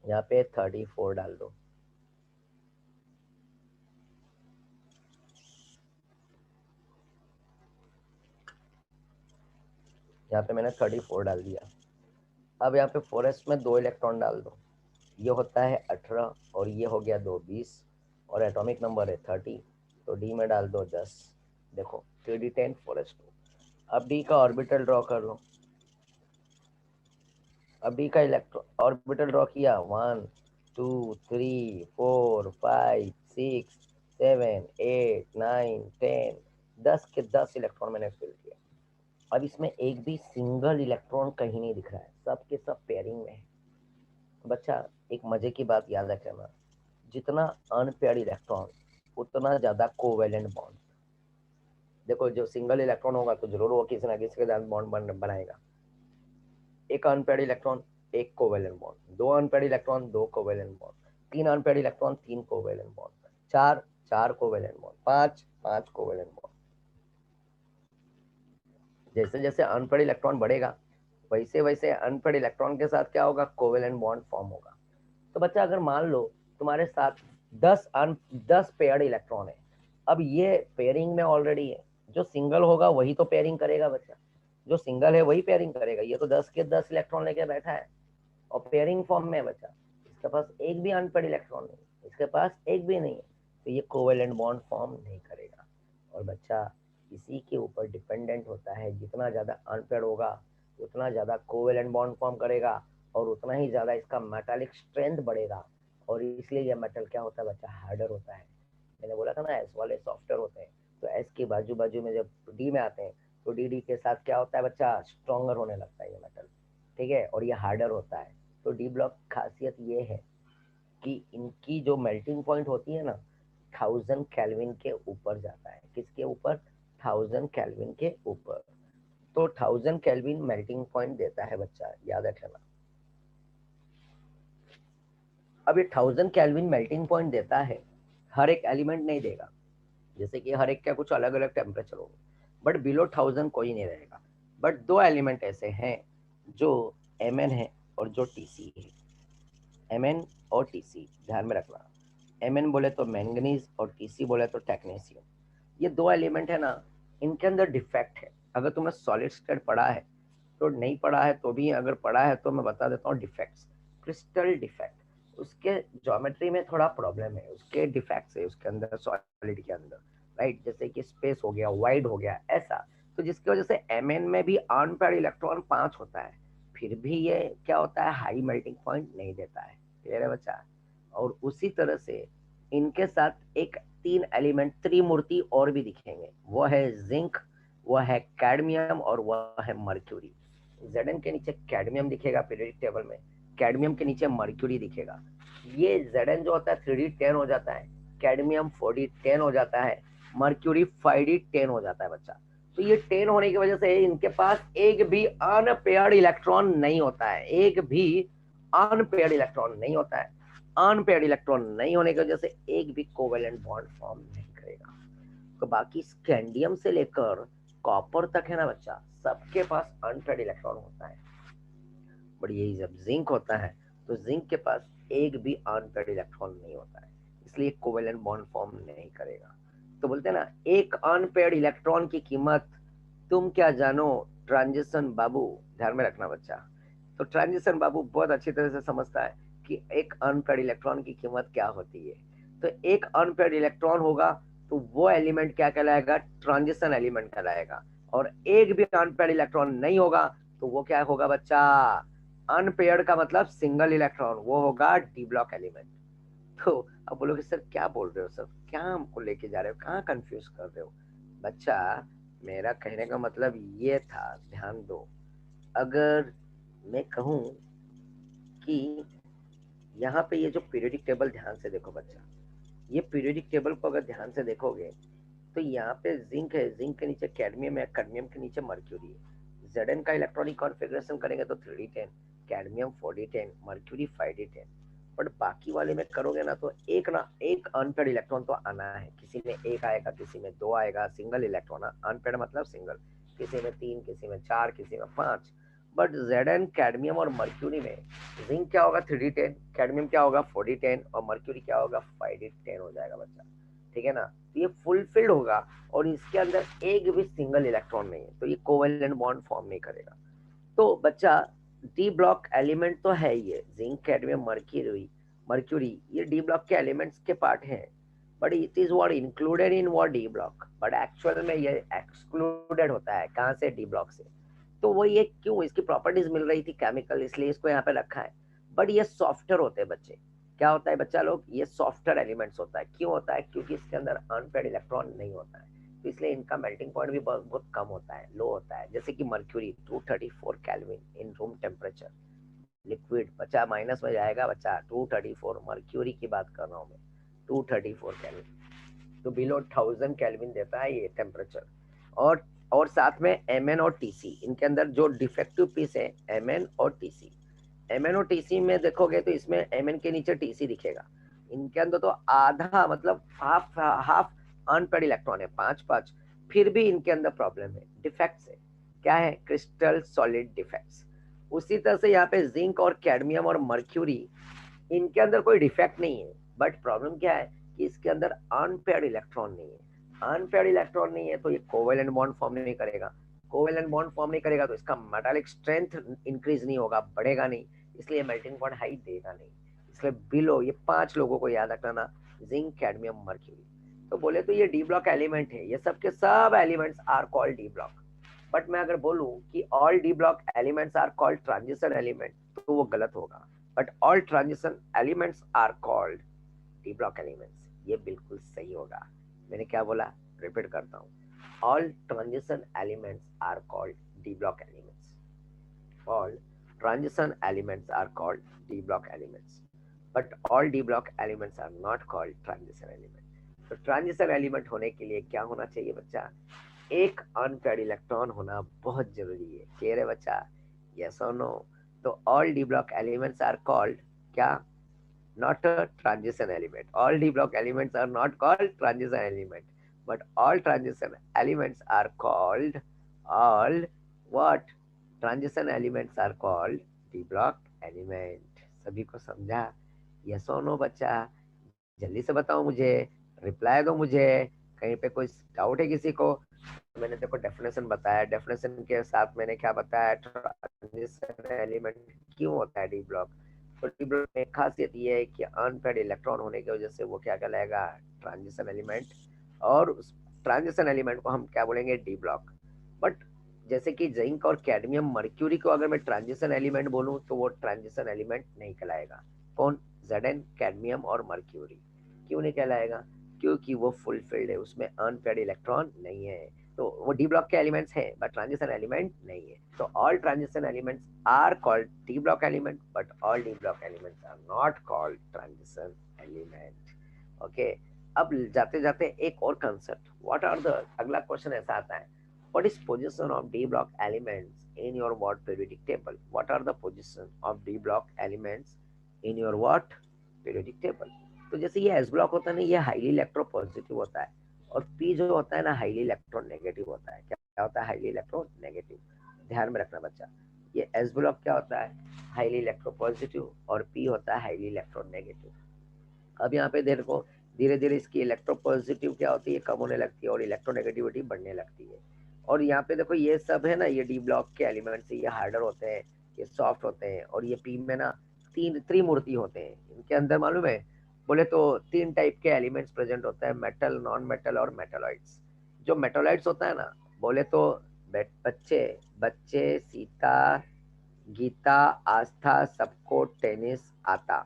यहाँ पे 34 डाल दो, यहाँ पे मैंने 34 डाल दिया। अब यहाँ पे फॉरेस्ट में 2 इलेक्ट्रॉन डाल दो, ये होता है 18 और ये हो गया 2 20, और एटॉमिक नंबर है 30, तो डी में डाल दो 10। देखो 3D10 फॉरेस्ट 2। अब डी का ऑर्बिटल ड्रॉ कर लो। अब डी का इलेक्ट्रॉन ऑर्बिटल ड्रॉ किया, 1 2 3 4 5 6 7 8 9 10, 10 के 10 इलेक्ट्रॉन मैंने फिल किया। अब इसमें एक भी सिंगल इलेक्ट्रॉन कहीं नहीं दिख रहा है, सब के सब पेयरिंग में है। बच्चा एक मजे की बात याद रखना, जितना अनपेयर्ड इलेक्ट्रॉन उतना ज्यादा कोवेलेंट बॉन्ड। देखो जो सिंगल इलेक्ट्रॉन होगा तो जरूर वो किसी ना किसी के साथ बॉन्ड बनाएगा। एक अनपेयर्ड इलेक्ट्रॉन एक covalent bond, 2 unpaired electron 2 covalent bond, 3 unpaired electron 3 covalent bond, 4 covalent bond, 5 covalent bond. जैसे जैसे अनपेयर्ड इलेक्ट्रॉन बढ़ेगा वैसे वैसे अनपेयर्ड इलेक्ट्रॉन के साथ क्या होगा, कोवेलेंट बॉन्ड फॉर्म होगा। तो बच्चा अगर मान लो तुम्हारे साथ 10 पेयर्ड इलेक्ट्रॉन है, अब ये पेयरिंग में ऑलरेडी है, जो सिंगल होगा वही तो पेयरिंग करेगा बच्चा, जो सिंगल है वही पेयरिंग करेगा। ये तो 10 के 10 इलेक्ट्रॉन लेके बैठा है और पेयरिंग फॉर्म में है बच्चा, इसके पास एक भी अनपेयर्ड इलेक्ट्रॉन नहीं, इसके पास एक भी नहीं है, तो ये कोवेलेंट बॉन्ड फॉर्म नहीं करेगा। और बच्चा इसी के ऊपर डिपेंडेंट होता है, जितना ज्यादा अनपेयर्ड होगा उतना ज्यादा कोवेलेंट बॉन्ड फॉर्म करेगा और उतना ही ज्यादा इसका मेटालिक स्ट्रेंथ बढ़ेगा, और इसलिए ये मेटल क्या होता है बच्चा, हार्डर होता है। मैंने बोला था ना एस वाले सॉफ्टवेयर होते हैं, तो एस के बाजू बाजू में जब डी में आते हैं तो डी के साथ क्या होता है बच्चा, स्ट्रॉन्गर होने लगता है ये मेटल, ठीक है, और ये हार्डर होता है। तो डी ब्लॉक खासियत ये है कि इनकी जो मेल्टिंग पॉइंट होती है ना 1000 केल्विन के ऊपर जाता है। किसके ऊपर, 1000 केल्विन के ऊपर। तो 1000 केल्विन मेल्टिंग पॉइंट देता है बच्चा, याद रखना। अब ये 1000 केल्विन मेल्टिंग पॉइंट देता है, हर एक एलिमेंट नहीं देगा, जैसे कि हर एक का कुछ अलग अलग टेम्परेचर होगा, बट बिलो 1000 कोई नहीं रहेगा। बट 2 एलिमेंट ऐसे हैं जो Mn है और जो Tc है। Mn और Tc ध्यान में रखना, Mn बोले तो मैंगनीज और Tc बोले तो टेक्नीशियम। ये 2 एलिमेंट है ना, इनके अंदर डिफेक्ट है। अगर तुमने सॉलिड स्टेट पढ़ा है तो नहीं पढ़ा है तो भी, अगर पढ़ा है तो मैं बता देता हूँ डिफेक्ट्स। क्रिस्टल डिफेक्ट, उसके ज्योमेट्री में थोड़ा प्रॉब्लम है, उसके डिफेक्ट्स है उसके अंदर, सॉलिड के अंदर, राइट। जैसे कि स्पेस हो गया, वाइड हो गया, ऐसा। तो जिसकी वजह से Mn में भी अनपेयर्ड इलेक्ट्रॉन 5 होता है, फिर भी ये क्या होता है, हाई मेल्टिंग पॉइंट नहीं देता है, क्लियर है बच्चा। और उसी तरह से इनके साथ एक 3 एलिमेंट त्रिमूर्ति और भी दिखेंगे, वो है जिंक, वो है कैडमियम और वह है मर्क्यूरी। Zn के नीचे कैडमियम दिखेगा पीरियोडिक टेबल में, कैडमियम के नीचे मर्क्यूरी दिखेगा। ये Zn जो होता है 3D10 हो जाता है, कैडमियम 4D10 हो जाता है, मर्क्यूरी 5D10 हो जाता है बच्चा। तो ये 10 होने की वजह से इनके पास एक भी अनपेयर्ड इलेक्ट्रॉन नहीं होता है, एक भी अनपेयर्ड इलेक्ट्रॉन नहीं होता है। अनपेयर्ड इलेक्ट्रॉन नहीं होने की वजह से एक भी कोवेलेंट बॉन्ड फॉर्म नहीं करेगा। तो बाकी स्कैंडियम से लेकर कॉपर तक है ना बच्चा, सबके पास अनपेयर्ड इलेक्ट्रॉन होता है। बट यही जब जिंक होता है तो जिंक के पास एक भी अनपेयर्ड इलेक्ट्रॉन नहीं होता है, इसलिए कोवेलेंट बॉन्ड फॉर्म नहीं करेगा। तो बोलते हैं ना, एक अनपेयर्ड इलेक्ट्रॉन की कीमत तुम क्या जानो ट्रांजिशन बाबू, ध्यान में रखना बच्चा। तो ट्रांजिशन बाबू बहुत अच्छी तरह से समझता है कि एक अनपेयर्ड इलेक्ट्रॉन की कीमत क्या होती है। तो एक अनपेयर्ड इलेक्ट्रॉन होगा तो वो एलिमेंट क्या कहलाएगा, ट्रांजिशन एलिमेंट कहलाएगा। और एक भी अनपेयर्ड इलेक्ट्रॉन नहीं होगा तो वो क्या होगा बच्चा, अनपेयर्ड का मतलब सिंगल इलेक्ट्रॉन, वो होगा डी ब्लॉक एलिमेंट। तो अब बोलोगे सर क्या बोल रहे हो सर, क्या हमको लेके जा रहे हो, कहाँ कंफ्यूज कर रहे हो। बच्चा मेरा कहने का मतलब ये था, ध्यान दो। अगर मैं कहूँ कि यहाँ पे ये जो पीरियोडिक टेबल ध्यान से देखो बच्चा, ये पीरियोडिक टेबल को अगर ध्यान से देखोगे तो यहाँ पे जिंक है, जिंक के नीचे कैडमियम है, कैडमियम के नीचे मर्क्यूरी है। Zn का इलेक्ट्रॉनिक कॉन्फ़िगरेशन करेंगे तो 3d10, cadmium 4d10, mercury 5d10, but बाकी वाले में करोगे ना तो एक अनपेड इलेक्ट्रॉन तो आना है, किसी में एक आएगा, किसी में दो आएगा, सिंगल इलेक्ट्रॉन, अनपेड मतलब सिंगल, किसी में 3, किसी में 4, किसी में 5। बट Zn, कैडमियम और मर्क्यूरी में जिंक क्या होगा 3d10, कैडमियम क्या होगा 4d10 और मर्क्यूरी क्या होगा 5d10 हो जाएगा बच्चा, ठीक है ना। तो ये फुलफिल्ड होगा और इसके अंदर एक भी सिंगल इलेक्ट्रॉन नहीं है, तो ये कोवेलेंट बॉन्ड फॉर्म नहीं करेगा। तो बच्चा डी ब्लॉक एलिमेंट तो है ये जिंक, कैडमियम, मर्क्यूरी ये डी ब्लॉक के एलिमेंट्स के पार्ट हैं, but it is what included in what D block, but actual में ये एक्सक्लूडेड होता है कहाँ से, डी ब्लॉक से। तो वो ये क्यों, इसकी प्रॉपर्टीज मिल रही थी केमिकल, इसलिए इसको यहाँ पे रखा है। बट ये सॉफ्टवेयर होते हैं बच्चे, क्या होता है बच्चा लोग, ये सॉफ्टवेयर एलिमेंट्स होता है। क्यों होता है, क्योंकि इसके अंदर अनपेड इलेक्ट्रॉन नहीं होता है, तो इसलिए इनका मेल्टिंग पॉइंट भी बहुत कम होता है, लो होता है। जैसे कि mercury 234 kelvin in room temperature, liquid बच्चा माइनस में जाएगा बच्चा, 234 मर्क्यूरी की बात कर रहा हूँ मैं, 234 केल्विन, तो बिलो 1000 केल्विन देता है ये टेम्परेचर। और साथ में Mn और Tc, इनके अंदर जो डिफेक्टिव पीस है Mn और Tc, Mn और Tc में देखोगे तो इसमें Mn के नीचे Tc दिखेगा, इनके अंदर तो आधा मतलब हाफ अनपेड इलेक्ट्रॉन है, 5, फिर भी इनके अंदर प्रॉब्लम है, डिफेक्ट्स है। क्या है, क्रिस्टल सॉलिड डिफेक्ट्स। उसी तरह से यहाँ पे जिंक और कैडमियम और मर्क्यूरी, इनके अंदर कोई डिफेक्ट नहीं है, बट प्रॉब्लम क्या है कि इसके अंदर अनपेड इलेक्ट्रॉन नहीं है। अनपेड इलेक्ट्रॉन नहीं है तो ये कोवेलेंट बॉन्ड फॉर्म नहीं करेगा, कोवेलेंट बॉन्ड फॉर्म नहीं करेगा तो इसका मेटालिक स्ट्रेंथ इंक्रीज नहीं होगा, बढ़ेगा नहीं, इसलिए मेल्टिंग पॉइंट हाई देगा नहीं। इसलिए बिलो ये 5 लोगों को याद रखना, जिंक, कैडमियम, मर्क्यूरी। तो बोले तो ये डी ब्लॉक एलिमेंट है, ये सब के सब elements are called D block. But मैं अगर बोलूं कि all D block elements are called transition element तो वो गलत होगा, but all transition elements are called D block elements, ये बिल्कुल सही होगा। मैंने क्या बोला, रिपीट करता हूँ, all transition elements are called D block elements, all transition elements are called D block elements, but all D block elements are not called transition element. तो ट्रांजिशन एलिमेंट होने के लिए क्या होना चाहिए बच्चा, एक अनपेड इलेक्ट्रॉन होना बहुत जरूरी है। क्लियर है बच्चा, यस और नो। तो all D block elements are called क्या, not a transition element. All d block elements are not called transition element, but all transition elements are called, all what, transition elements are called d block element। सभी को समझा, यस और नो बच्चा, जल्दी से बताओ मुझे, रिप्लाई दो मुझे, कहीं पे कोई डाउट है किसी को। मैंने देखो डेफिनेशन बताया, डेफिनेशन के साथ मैंने क्या बताया, ट्रांजिशन एलिमेंट क्यों होता है डी ब्लॉक। तो डी ब्लॉक में खासियत ये है कि अनपेड इलेक्ट्रॉन होने की वजह से वो क्या कहलाएगा, ट्रांजिशन एलिमेंट, और उस ट्रांजिशन एलिमेंट को हम क्या बोलेंगे, डी ब्लॉक। बट जैसे कि जिंक और कैडमियम, मर्क्यूरी को अगर मैं ट्रांजिशन एलिमेंट बोलूं तो वो ट्रांजिशन एलिमेंट नहीं कहलाएगा। कौन, Zn, कैडमियम और मर्क्यूरी। क्यों नहीं कहलाएगा, क्योंकि वो फुलफिल्ड है, उसमें अनपेड इलेक्ट्रॉन नहीं है, तो वो डी ब्लॉक के एलिमेंट्स हैं बट ट्रांजिशन एलिमेंट नहीं है। तो all transition elements are called D block element, but all D block elements are not called transition element. Okay, अब जाते जाते एक और कंसेप्ट, व्हाट आर द, अगला क्वेश्चन ऐसा आता है, what is position of D block elements in your what periodic table. What are the position of D block elements in your what periodic table. तो जैसे ये एस ब्लॉक होता है ना, ये हाईली इलेक्ट्रोपॉजिटिव होता है, और पी जो होता है ना हाईली इलेक्ट्रॉन नेगेटिव होता है। क्या होता है, हाईली इलेक्ट्रॉन नेगेटिव, ध्यान में रखना बच्चा। ये एस ब्लॉक क्या होता है, हाईली इलेक्ट्रोपॉजिटिव, और पी होता है हाईली इलेक्ट्रॉन नेगेटिव। अब यहाँ पे देखो धीरे धीरे इसकी इलेक्ट्रोपॉजिटिव क्या होती है, कम होने लगती है, और इलेक्ट्रोनेगेटिविटी बढ़ने लगती है। और यहाँ पे देखो ये सब है ना, ये डी ब्लॉक के एलिमेंट्स, ये हार्डर होते हैं, ये सॉफ्ट होते हैं, और ये पी में ना 3 त्रिमूर्ति होते हैं। इनके अंदर मालूम है, बोले तो 3 टाइप के एलिमेंट्स प्रेजेंट होता है, मेटल, नॉन मेटल और मेटलॉइड्स। जो मेटलॉइड्स होता है ना, बोले तो बच्चे सीता, गीता, आस्था, सबको टेनिस आता,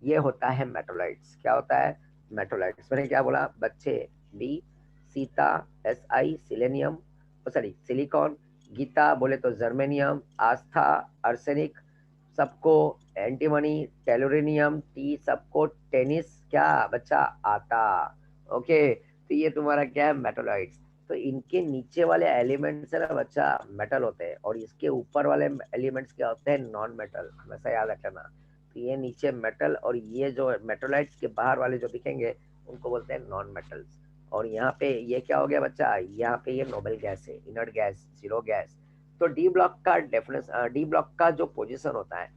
ये होता है मेटलॉइड्स। क्या होता है, मेटलॉइड्स। मैंने क्या बोला, बच्चे B, Sita SI selenium, sorry silicon, Gita बोले तो जर्मेनियम, आस्था आर्सेनिक, सबको एंटीमनी, टेलोरेनियम, टी सबको टेनिस क्या बच्चा आता। ओके, तो ये तुम्हारा क्या है, मेटलॉइड्स। तो इनके नीचे वाले एलिमेंट्स है ना बच्चा मेटल होते हैं, और इसके ऊपर वाले एलिमेंट्स क्या होते हैं, नॉन मेटल, हमेशा याद रखना। तो ये नीचे मेटल, और ये जो मेटोलाइट्स के बाहर वाले जो दिखेंगे उनको बोलते हैं नॉन मेटल्स। और यहाँ पे ये क्या हो गया बच्चा, यहाँ पे ये नोबल गैस है, इनर्ट गैस, जीरो गैस। तो डी ब्लॉक का डेफिनेशन, डी ब्लॉक का जो पोजीशन होता है,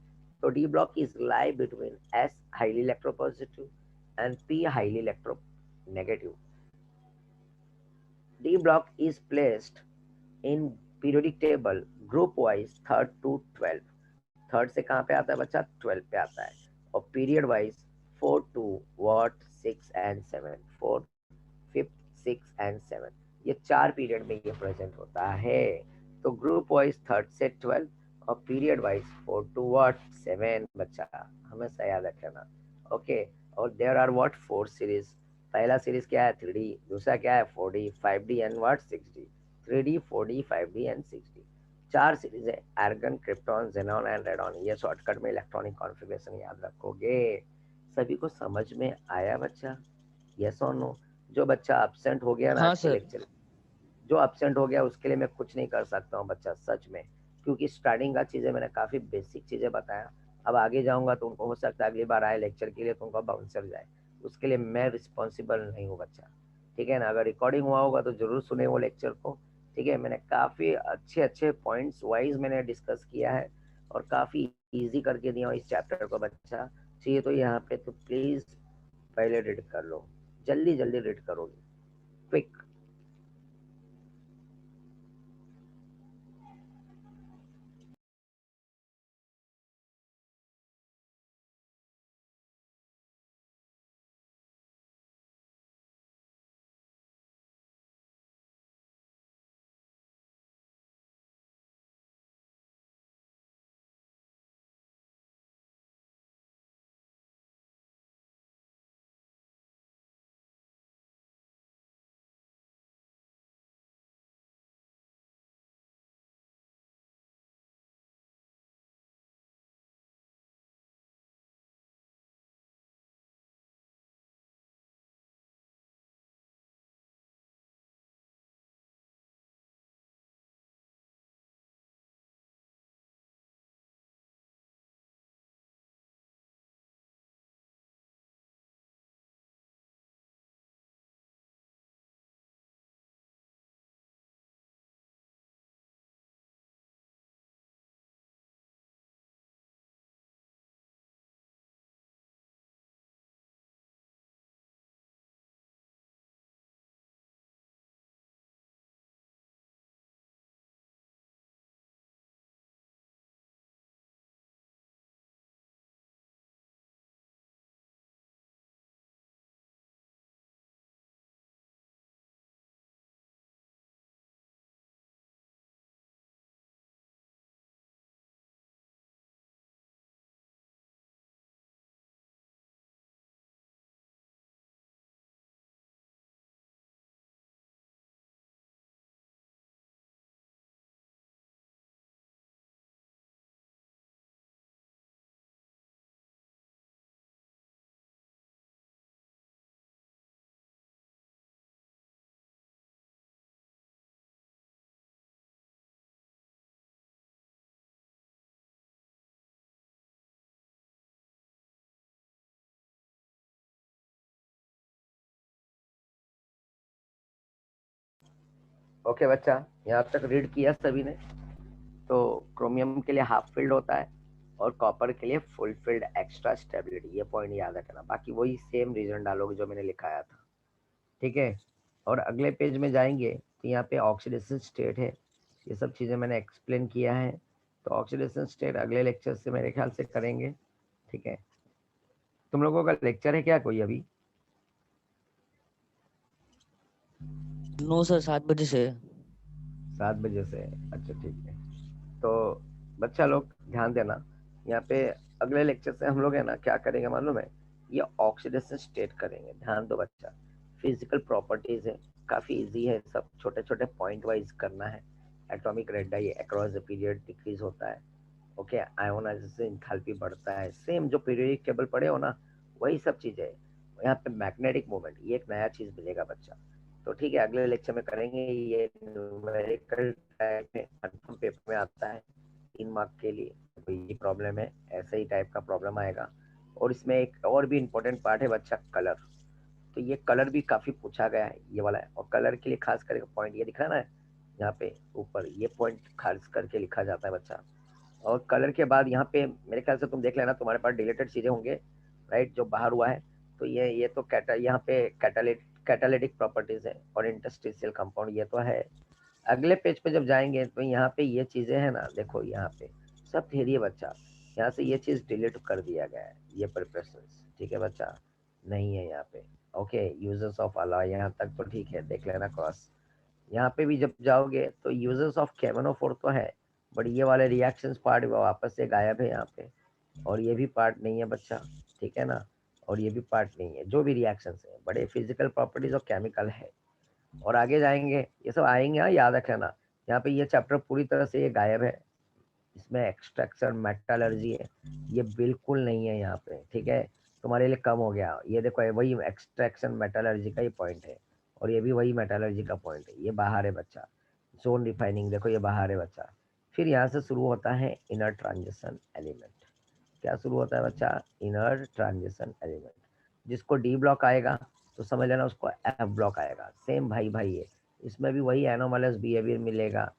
तो D block is lie between S highly electropositive and P highly electronegative. D block is placed in periodic table group wise 3rd to 12. Third से कहाँ पे आता है बच्चा, 12 पे आता है, और period wise 4 to what 6 and 7, 4 5th 6 and 7, ये 4 पीरियड में ये प्रेजेंट होता है। तो ग्रुप वाइज 3rd से 12 और पीरियड वाइज 4 to what 7 बच्चा, हमेशा याद रखना। ओके, और देयर आर व्हाट 4 सीरीज। पहला सीरीज क्या है 3D, दूसरा क्या है 4D, 5D and what 6D, 3D 4D 5D and 6D। 4 series है, argon, krypton, xenon and radon. ये शॉर्टकट में इलेक्ट्रॉनिक कॉन्फ़िगरेशन याद रखोगे। सभी को समझ में आया बच्चा, यस और नो? जो बच्चा एब्सेंट हो गया ना हाँ आज के सर। लेक्चर, जो एब्सेंट हो गया उसके लिए मैं कुछ नहीं कर सकता हूँ बच्चा, सच में, क्योंकि स्टार्टिंग का चीज़ें मैंने काफ़ी बेसिक चीज़ें बताया। अब आगे जाऊँगा तो उनको हो सकता है अगली बार आए लेक्चर के लिए तो उनको बाउंसर जाए, उसके लिए मैं रिस्पॉन्सिबल नहीं हूँ बच्चा, ठीक है ना। अगर रिकॉर्डिंग हुआ होगा तो ज़रूर सुने वो लेक्चर को, ठीक है। मैंने काफ़ी अच्छे अच्छे पॉइंट्स वाइज मैंने डिस्कस किया है और काफ़ी ईजी करके दिया इस चैप्टर को बच्चा। चाहिए तो यहाँ पे तो प्लीज़ पहले रीड कर लो, जल्दी जल्दी रीड करोगे, क्विक। ओके बच्चा, यहाँ तक रीड किया सभी ने? तो क्रोमियम के लिए हाफ फील्ड होता है और कॉपर के लिए फुल फील्ड एक्स्ट्रा स्टेबिलिटी, ये पॉइंट याद रखना। बाकी वही सेम रीजन डालोगे जो मैंने लिखाया था, ठीक है। और अगले पेज में जाएंगे तो यहाँ पे ऑक्सीडेशन स्टेट है, ये सब चीज़ें मैंने एक्सप्लेन किया है। तो ऑक्सीडेशन स्टेट अगले लेक्चर से मेरे ख्याल से करेंगे, ठीक है। तुम लोगों का लेक्चर है क्या कोई अभी? नो सर, 7 बजे से। 7 बजे से, अच्छा ठीक है। तो बच्चा लोग ध्यान देना, यहाँ पे अगले लेक्चर से हम लोग है ना क्या करेंगे मालूम है, ये ऑक्सीडेशन स्टेट करेंगे। ध्यान दो बच्चा, फिजिकल प्रॉपर्टीज है, काफी इजी है, सब छोटे छोटे पॉइंट वाइज करना है। Atomic radii across the period decrease होता है, ओके। आयोनाइजेशन एंथैल्पी बढ़ता है, सेम जो पीरियोडिक टेबल पढ़े हो ना वही सब चीजें है। यहाँ पे मैग्नेटिक मोमेंट, ये एक नया चीज मिलेगा बच्चा। तो ठीक है, अगले लेक्चर में करेंगे। ये न्यूमेरिकल टाइप में कंफर्म पेपर में आता है 3 मार्क के लिए, तो ये प्रॉब्लम है, ऐसे ही टाइप का प्रॉब्लम आएगा। और इसमें एक और भी इम्पोर्टेंट पार्ट है बच्चा, कलर। तो ये कलर भी काफी पूछा गया है, ये वाला है। और कलर के लिए खास करके पॉइंट ये दिख रहा है ना यहाँ पे ऊपर, ये पॉइंट खास करके लिखा जाता है बच्चा। और कलर के बाद यहाँ पे मेरे ख्याल से तुम देख लेना, तुम्हारे पास डिलीटेड चीजें होंगे, राइट, जो बाहर हुआ है। तो ये तो यहाँ पे कैटालिटिक प्रॉपर्टीज है और इंटरस्टिशियल कंपाउंड, ये तो है। अगले पेज पे जब जाएंगे तो यहाँ पे ये चीजें है ना, देखो यहाँ पे सब थ्योरी है बच्चा। यहाँ से ये चीज डिलीट कर दिया गया है, ये प्रिपरेशंस, ठीक है बच्चा, नहीं है यहाँ पे। ओके, यूजर्स ऑफ अलॉय यहाँ तक तो ठीक है, देख लेना क्रॉस। यहाँ पे भी जब जाओगे तो यूजर्स ऑफ केमनोफोर तो है, बट ये वाले रिएक्शंस पार्ट वापस से गायब है यहाँ पे। और ये भी पार्ट नहीं है बच्चा, ठीक है ना, और ये भी पार्ट नहीं है। जो भी रिएक्शंस है बड़े फिजिकल प्रॉपर्टीज और केमिकल है। और आगे जाएंगे ये सब आएंगे, हाँ याद रखना। यहाँ पे ये चैप्टर पूरी तरह से ये गायब है, इसमें एक्सट्रैक्शन मेटलर्जी है, ये बिल्कुल नहीं है यहाँ पे, ठीक है, तुम्हारे लिए कम हो गया। ये देखो वही एक्सट्रैक्शन मेटलर्जी का ही पॉइंट है, और ये भी वही मेटलर्जी का पॉइंट है, ये बाहर है बच्चा। जोन रिफाइनिंग देखो ये बाहर है बच्चा। फिर यहाँ से शुरू होता है इनर ट्रांजिशन एलिमेंट। क्या शुरू होता है बच्चा? Inner transition element. जिसको डी ब्लॉक आएगा तो समझ लेना उसको एफ ब्लॉक आएगा। सेम भाई भाई है, इसमें भी वही एनोमलस बिहेवियर मिलेगा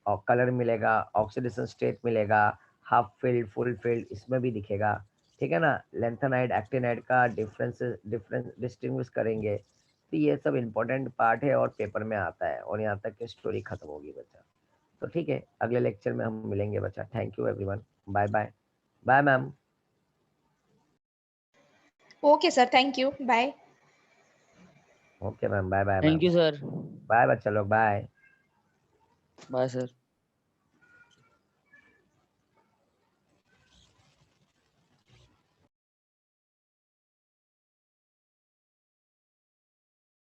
और कलर मिलेगा, ऑक्सीडेशन स्टेट मिलेगा, हाफ फील्ड फुल फील्ड इसमें भी दिखेगा, ठीक है ना। लेंथेनाइड एक्टिनाइड का डिफरेंस डिस्टिंग्विश करेंगे। तो ये सब इम्पोर्टेंट पार्ट है और पेपर में आता है, और यहाँ तक की स्टोरी खत्म होगी बच्चा। तो ठीक है, अगले लेक्चर में हम मिलेंगे बच्चा। Thank you everyone, bye bye. Bye ma'am. Okay sir, thank you, bye. Okay ma'am, bye bye thank ma'am. You sir. Bye बच्चा लोग, बाय। Bye sir.